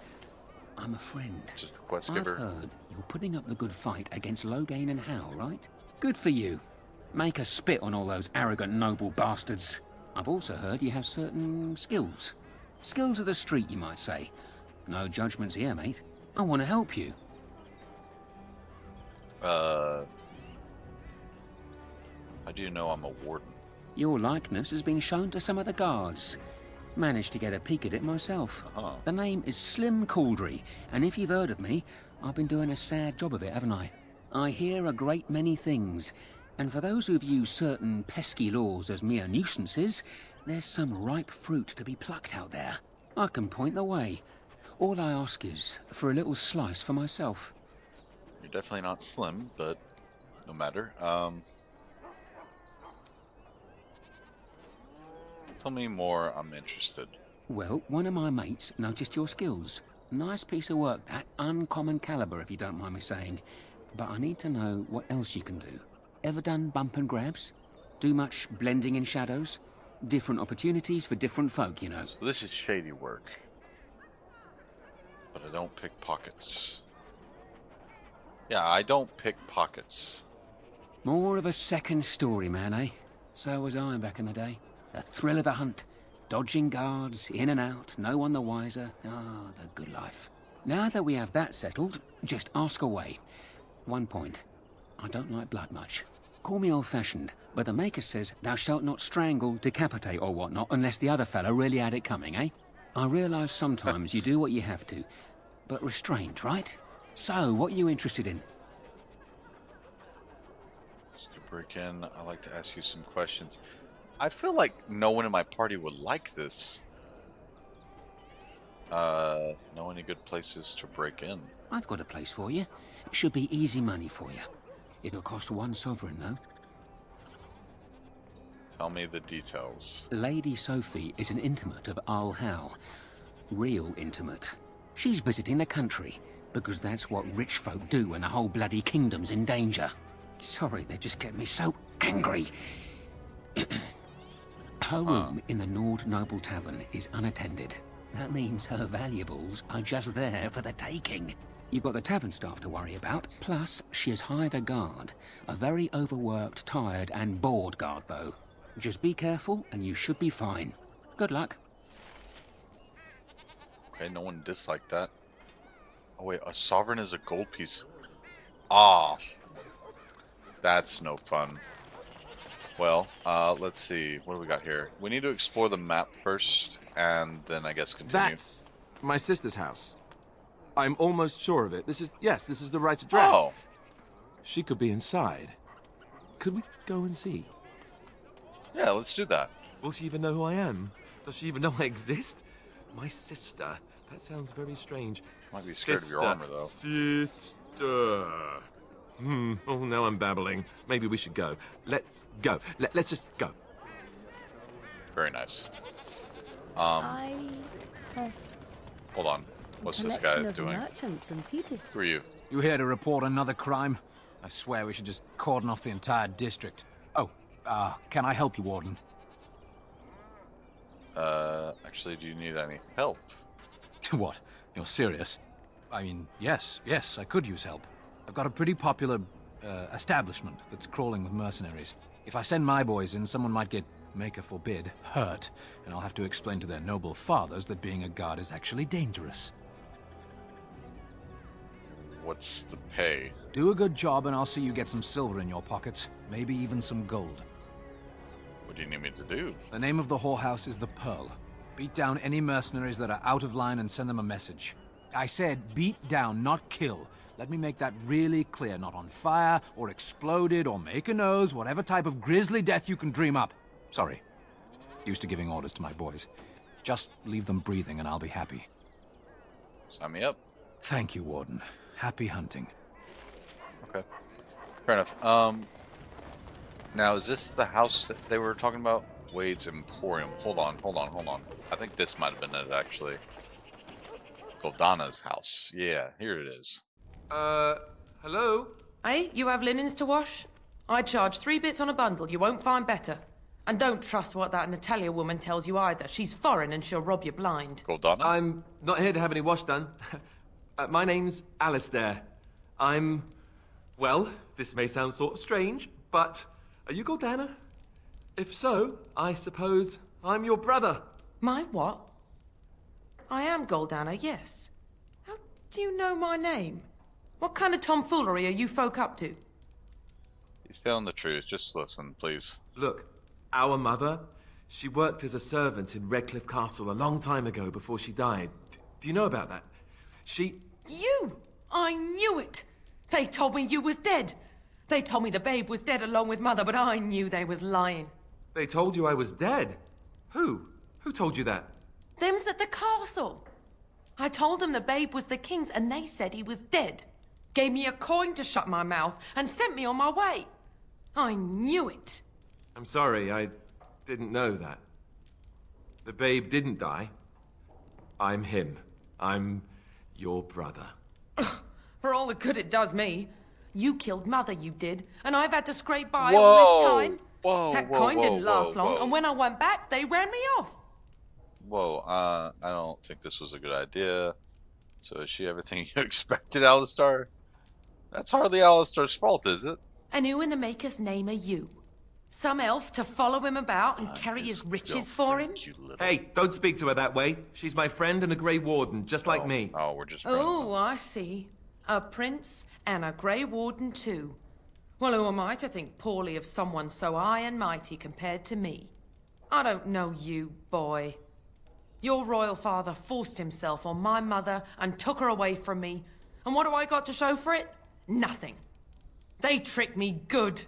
I'm a friend. Just a quest I've giver. heard you're putting up the good fight against Loghain and Hal, right? Good for you. Make a spit on all those arrogant noble bastards. I've also heard you have certain skills. Skills of the street, you might say. No judgments here, mate. I want to help you. How do you know I'm a warden? Your likeness has been shown to some of the guards. Managed to get a peek at it myself. The name is Slim Cauldry, and if you've heard of me, I've been doing a sad job of it, haven't I? I hear a great many things, and for those who view certain pesky laws as mere nuisances, there's some ripe fruit to be plucked out there. I can point the way. All I ask is for a little slice for myself. You're definitely not slim, but no matter. Tell me more, I'm interested. Well, one of my mates noticed your skills. Nice piece of work, that. Uncommon caliber, if you don't mind me saying. But I need to know what else you can do. Ever done bump and grabs? Do much blending in shadows? Different opportunities for different folk, you know. So this is shady work. But I don't pick pockets. Yeah, I don't pick pockets. More of a second story man, eh? So was I back in the day. The thrill of the hunt. Dodging guards, in and out, no one the wiser. Ah, the good life. Now that we have that settled, just ask away. One point. I don't like blood much. Call me old-fashioned, but the Maker says thou shalt not strangle, decapitate or whatnot unless the other fella really had it coming, eh? I realise sometimes you do what you have to, but restrained, right? So, what are you interested in? To break in, I like to ask you some questions. I feel like no one in my party would like this. Know any good places to break in? I've got a place for you. It should be easy money for you. It'll cost 1 sovereign, though. Tell me the details. Lady Sophie is an intimate of Al Hal. Real intimate. She's visiting the country, because that's what rich folk do when the whole bloody kingdom's in danger. Sorry, they just get me so angry. Her room in the Nord Noble Tavern is unattended. That means her valuables are just there for the taking. You've got the tavern staff to worry about, plus she has hired a guard. A very overworked, tired and bored guard, though. Just be careful and you should be fine. Good luck. Okay, no one disliked that. Oh wait, a sovereign is a gold piece. Ah, that's no fun. Well, let's see. What do we got here? We need to explore the map first, and then I guess continue. That's my sister's house. I'm almost sure of it. This is the right address. Oh. She could be inside. Could we go and see? Yeah, let's do that. Will she even know who I am? Does she even know I exist? My sister. That sounds very strange. Might be scared of your armor, though. Sister. Oh, now I'm babbling. Maybe we should go. Let's go. Let's just go. Very nice. I Hold on. What's this guy doing? Merchants and people. Who are you? You here to report another crime? I swear we should just cordon off the entire district. Oh, can I help you, Warden? Actually, do you need any help? What? You're serious? I mean, yes, I could use help. I've got a pretty popular, establishment that's crawling with mercenaries. If I send my boys in, someone might get, maker forbid, hurt, and I'll have to explain to their noble fathers that being a guard is actually dangerous. What's the pay? Do a good job and I'll see you get some silver in your pockets, maybe even some gold. What do you need me to do? The name of the whorehouse is the Pearl. Beat down any mercenaries that are out of line and send them a message. I said beat down, not kill. Let me make that really clear. Not on fire, or exploded, or make a nose, whatever type of grisly death you can dream up. Sorry. Used to giving orders to my boys. Just leave them breathing and I'll be happy. Sign me up. Thank you, Warden. Happy hunting. Okay. Fair enough. Now, is this the house that they were talking about? Wade's Emporium. Hold on. I think this might have been it, actually. Goldana's house. Yeah, here it is. Hello? Hey, you have linens to wash? I charge 3 bits on a bundle. You won't find better. And don't trust what that Natalia woman tells you either. She's foreign and she'll rob you blind. Goldana? I'm not here to have any wash done. My name's Alistair. Well, this may sound sort of strange, but are you Goldana? If so, I suppose I'm your brother. My what? I am Goldana, yes. How do you know my name? What kind of tomfoolery are you folk up to? He's telling the truth. Just listen, please. Look, our mother, she worked as a servant in Redcliffe Castle a long time ago before she died. Do you know about that? You! I knew it! They told me you was dead. They told me the babe was dead along with mother, but I knew they was lying. They told you I was dead? Who? Who told you that? Them's at the castle. I told them the babe was the king's and they said he was dead. Gave me a coin to shut my mouth and sent me on my way. I knew it. I'm sorry, I didn't know that. The babe didn't die. I'm him. I'm your brother. For all the good it does me. You killed mother, you did, and I've had to scrape by all this time. That coin didn't last long, and when I went back, they ran me off. Whoa, I don't think this was a good idea. So is she everything you expected, Alistair? That's hardly Alistair's fault, is it? And who in the Maker's name are you? Some elf to follow him about and carry his riches for him? Hey, don't speak to her that way. She's my friend and a Grey Warden, just like me. Oh, we're just Oh, I see. A prince and a Grey Warden too. Well, who am I to think poorly of someone so high and mighty compared to me? I don't know you, boy. Your royal father forced himself on my mother and took her away from me. And what do I got to show for it? Nothing. They tricked me good.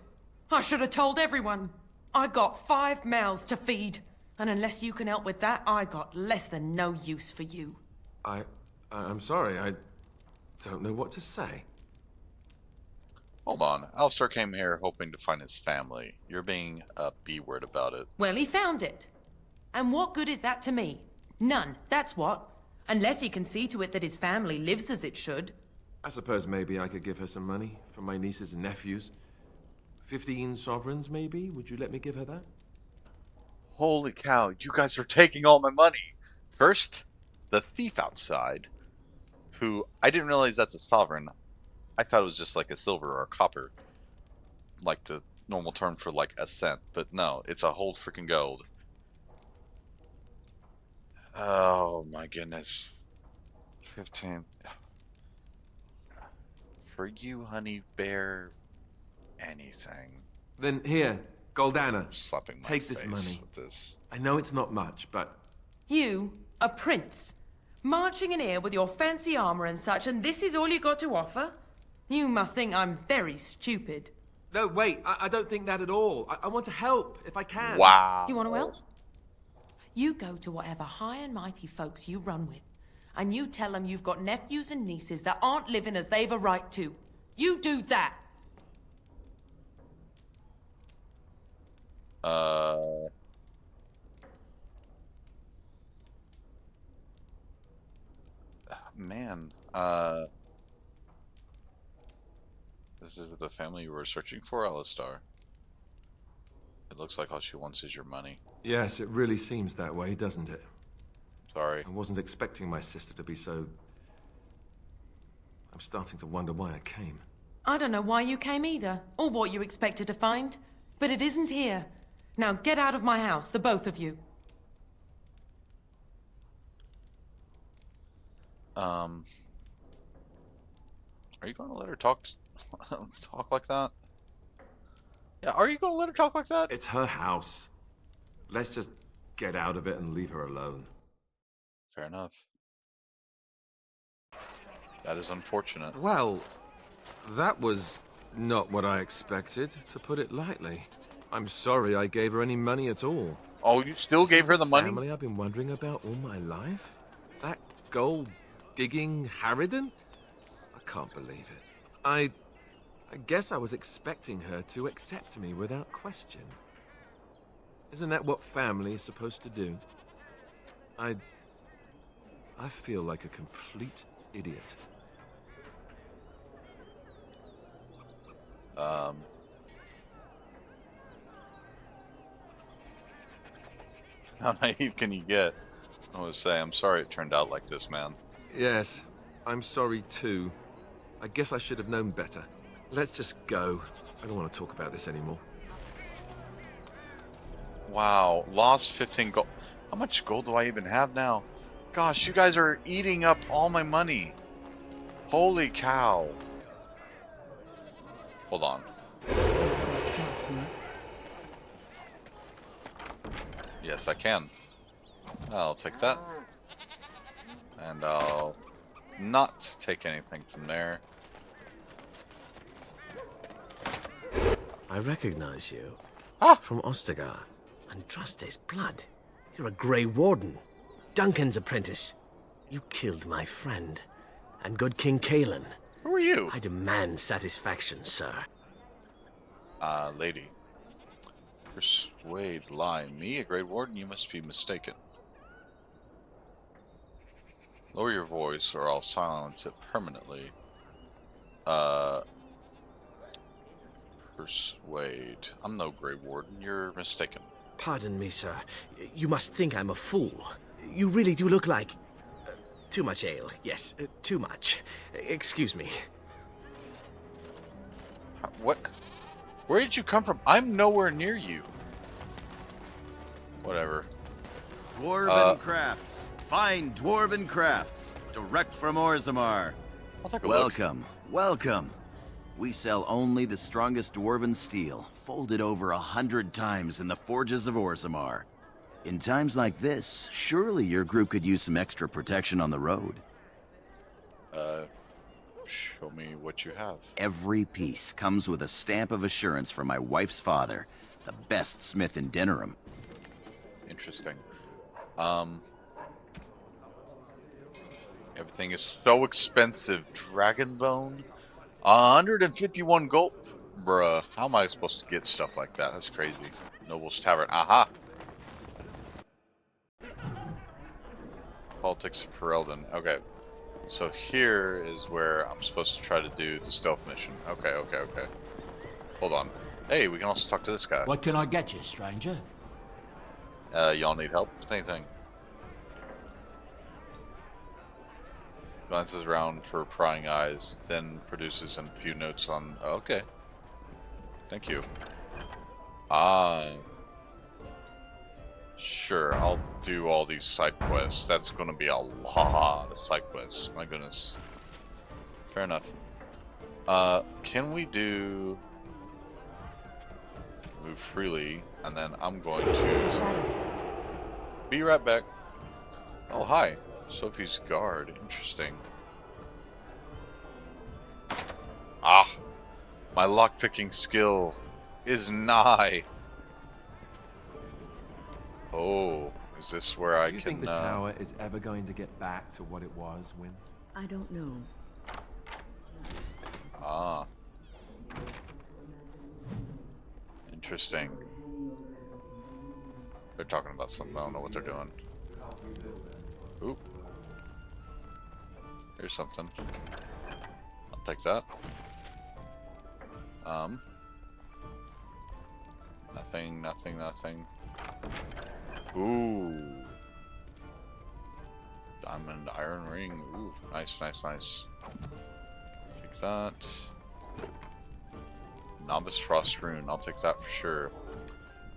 I should have told everyone. I got 5 mouths to feed. And unless you can help with that, I got less than no use for you. I'm sorry, I don't know what to say. Hold on. Alistair came here hoping to find his family. You're being a B-word about it. Well, he found it. And what good is that to me? None, that's what. Unless he can see to it that his family lives as it should. I suppose maybe I could give her some money for my nieces and nephews. 15 sovereigns, maybe? Would you let me give her that? Holy cow, you guys are taking all my money! First, the thief outside, who I didn't realize that's a sovereign. I thought it was just like a silver or a copper. Like the normal term for like a cent. But no, it's a whole freaking gold. Oh my goodness. 15. For you, honey bear, anything. Then here, Goldana, slapping my take this face money. with this. I know it's not much, but... You, a prince, marching in here with your fancy armor and such, and this is all you got to offer? You must think I'm very stupid. No, wait, I don't think that at all. I want to help, if I can. Wow. You want to help? You go to whatever high and mighty folks you run with, and you tell them you've got nephews and nieces that aren't living as they've a right to. You do that! Man, this is the family you were searching for, Alistar. It looks like all she wants is your money. Yes, it really seems that way, doesn't it? Sorry. I wasn't expecting my sister to be so... I'm starting to wonder why I came. I don't know why you came either, or what you expected to find, but it isn't here. Now get out of my house, the both of you. Are you going to let her talk like that? Yeah, are you going to let her talk like that? It's her house. Let's just get out of it and leave her alone. Fair enough. That is unfortunate. Well, that was not what I expected, to put it lightly. I'm sorry I gave her any money at all. Oh, you still gave her the money? Family I've been wondering about all my life? That gold-digging harridan? I can't believe it. I guess I was expecting her to accept me without question. Isn't that what family is supposed to do? I feel like a complete idiot. How naive can you get? I would say, I'm sorry it turned out like this, man. Yes, I'm sorry too. I guess I should have known better. Let's just go. I don't want to talk about this anymore. Wow, lost 15 gold. How much gold do I even have now? Gosh, you guys are eating up all my money. Holy cow. Hold on. Yes, I can. I'll take that. And I'll not take anything from there. I recognize you. Ah! From Ostagar. Andraste's blood. You're a Grey Warden. Duncan's apprentice. You killed my friend. And good King Cailan. Who are you? I demand satisfaction, sir. Lady. Persuade, lie. Me, a Great Warden? You must be mistaken. Lower your voice or I'll silence it permanently. Persuade. I'm no Grey Warden. You're mistaken. Pardon me, sir. You must think I'm a fool. You really do look like... too much ale. Yes, too much. Excuse me. What? Where did you come from? I'm nowhere near you. Whatever. Dwarven crafts. Fine dwarven crafts. Direct from Orzammar. I'll take a Welcome. Welcome. We sell only the strongest dwarven steel, folded over 100 times in the forges of Orzammar. In times like this, surely your group could use some extra protection on the road. Show me what you have. Every piece comes with a stamp of assurance from my wife's father, the best smith in Denerim. Interesting. Everything is so expensive. Dragonbone? 151 gold? Bruh, how am I supposed to get stuff like that? That's crazy. Noble's Tavern. Aha! Politics of Ferelden. Okay. So here is where I'm supposed to try to do the stealth mission. Okay. Hold on. Hey, we can also talk to this guy. What can I get you, stranger? Y'all need help with anything? Glances around for prying eyes, then produces a few notes on... Okay. Thank you. Sure, I'll do all these side quests. That's gonna be a lot of side quests. My goodness. Fair enough. Can we do... Move freely, and then I'm going to... Be right back. Oh, hi. Sophie's Guard. Interesting. Ah! My lockpicking skill is nigh. Oh, is this where I Do you can... think the tower is ever going to get back to what it was, Wynne? I don't know. Ah. Interesting. They're talking about something. I don't know what they're doing. Oop. Here's something. I'll take that. Nothing. Ooh. Diamond iron ring. Ooh, nice. Take that. Novice Frost Rune. I'll take that for sure.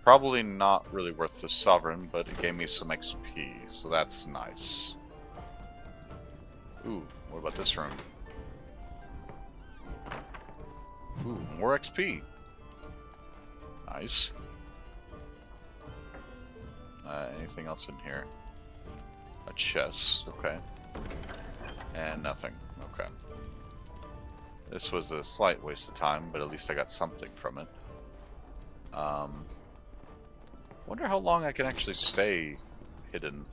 Probably not really worth the Sovereign, but it gave me some XP, so that's nice. Ooh, what about this room? Ooh, more XP. Nice. Anything else in here? A chest, okay. And nothing, okay. This was a slight waste of time, but at least I got something from it. Wonder how long I can actually stay hidden.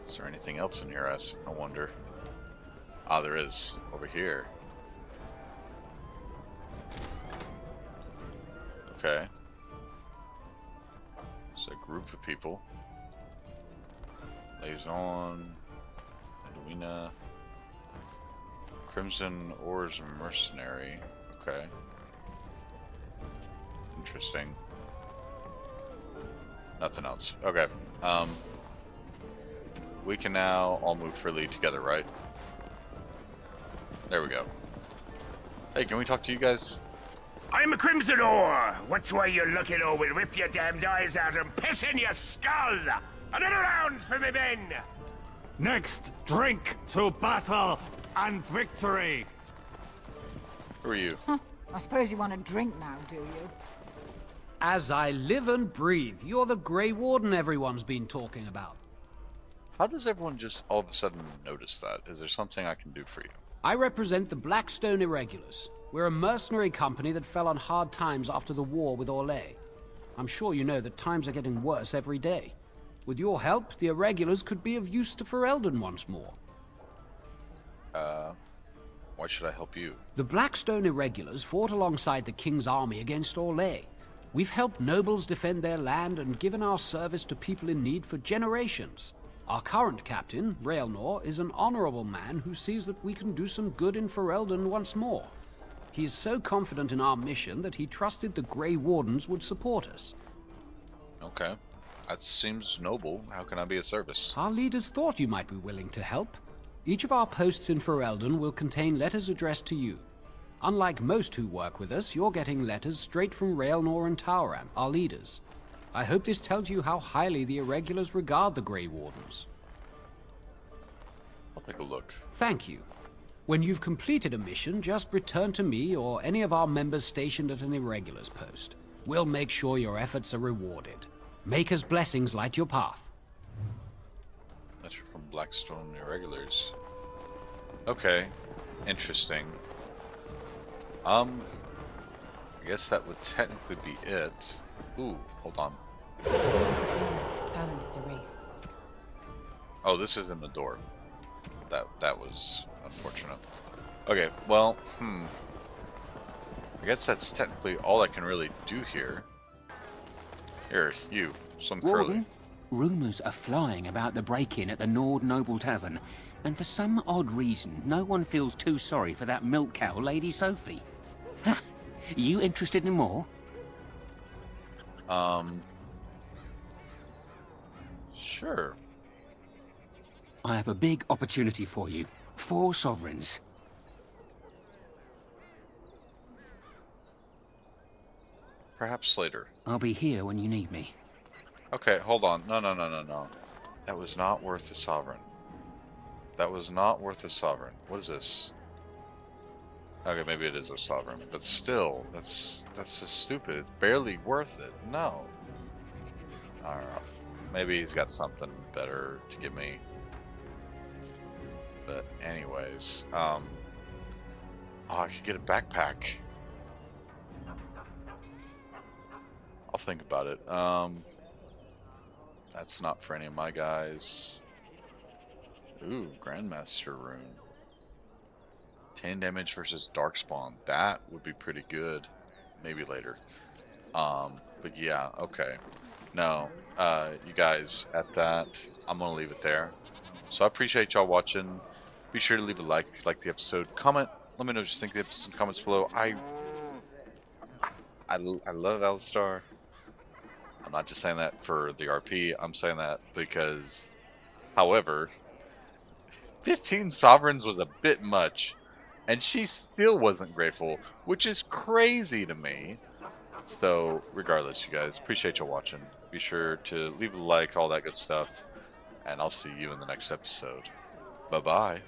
Is there anything else in here? I wonder. Ah, there is. Over here. Okay. It's a group of people. Liaison. Edwina. Crimson Ores Mercenary. Okay. Interesting. Nothing else. Okay. We can now all move freely together, right? There we go. Hey, can we talk to you guys? I'm a Crimson Ore. Which way you looking, or we'll rip your damned eyes out and piss in your skull. Another round for me men. Next, drink to battle and victory. Who are you? I suppose you want a drink now, do you? As I live and breathe, you're the Grey Warden everyone's been talking about. How does everyone just all of a sudden notice that? Is there something I can do for you? I represent the Blackstone Irregulars. We're a mercenary company that fell on hard times after the war with Orlais. I'm sure you know that times are getting worse every day. With your help, the Irregulars could be of use to Ferelden once more. Why should I help you? The Blackstone Irregulars fought alongside the King's army against Orlais. We've helped nobles defend their land and given our service to people in need for generations. Our current captain, Raelnor, is an honorable man who sees that we can do some good in Ferelden once more. He is so confident in our mission that he trusted the Grey Wardens would support us. Okay. That seems noble. How can I be of service? Our leaders thought you might be willing to help. Each of our posts in Ferelden will contain letters addressed to you. Unlike most who work with us, you're getting letters straight from Raelnor and Tauran, our leaders. I hope this tells you how highly the Irregulars regard the Grey Wardens. I'll take a look. Thank you. When you've completed a mission, just return to me or any of our members stationed at an Irregulars post. We'll make sure your efforts are rewarded. Maker's blessings light your path. Blackstone Irregulars. Okay, interesting. I guess that would technically be it. Ooh, hold on. Silent as a wraith. Oh, this isn't the door. That was unfortunate. Okay, well, I guess that's technically all I can really do here. Here, you, some curly. Warden, rumours are flying about the break-in at the Nord Noble Tavern, and for some odd reason, no one feels too sorry for that milk cow, Lady Sophie. Ha! You interested in more? Sure. I have a big opportunity for you. 4 sovereigns. Perhaps later. I'll be here when you need me. Okay, hold on. No. That was not worth a sovereign. That was not worth a sovereign. What is this? Okay, maybe it is a sovereign, but still, that's just stupid. Barely worth it. No. I don't know. Maybe he's got something better to give me. But anyways, oh, I could get a backpack. I'll think about it. That's not for any of my guys. Ooh, Grandmaster rune. 10 damage versus Darkspawn. That would be pretty good. Maybe later. But yeah, okay. No, you guys, at that, I'm gonna leave it there. So I appreciate y'all watching. Be sure to leave a like if you like the episode. Comment. Let me know what you think of the episode in the comments below. I love Alistar. I'm not just saying that for the RP. I'm saying that because, however, 15 sovereigns was a bit much, and she still wasn't grateful, which is crazy to me. So, regardless, you guys, appreciate you watching. Be sure to leave a like, all that good stuff, and I'll see you in the next episode. Bye-bye.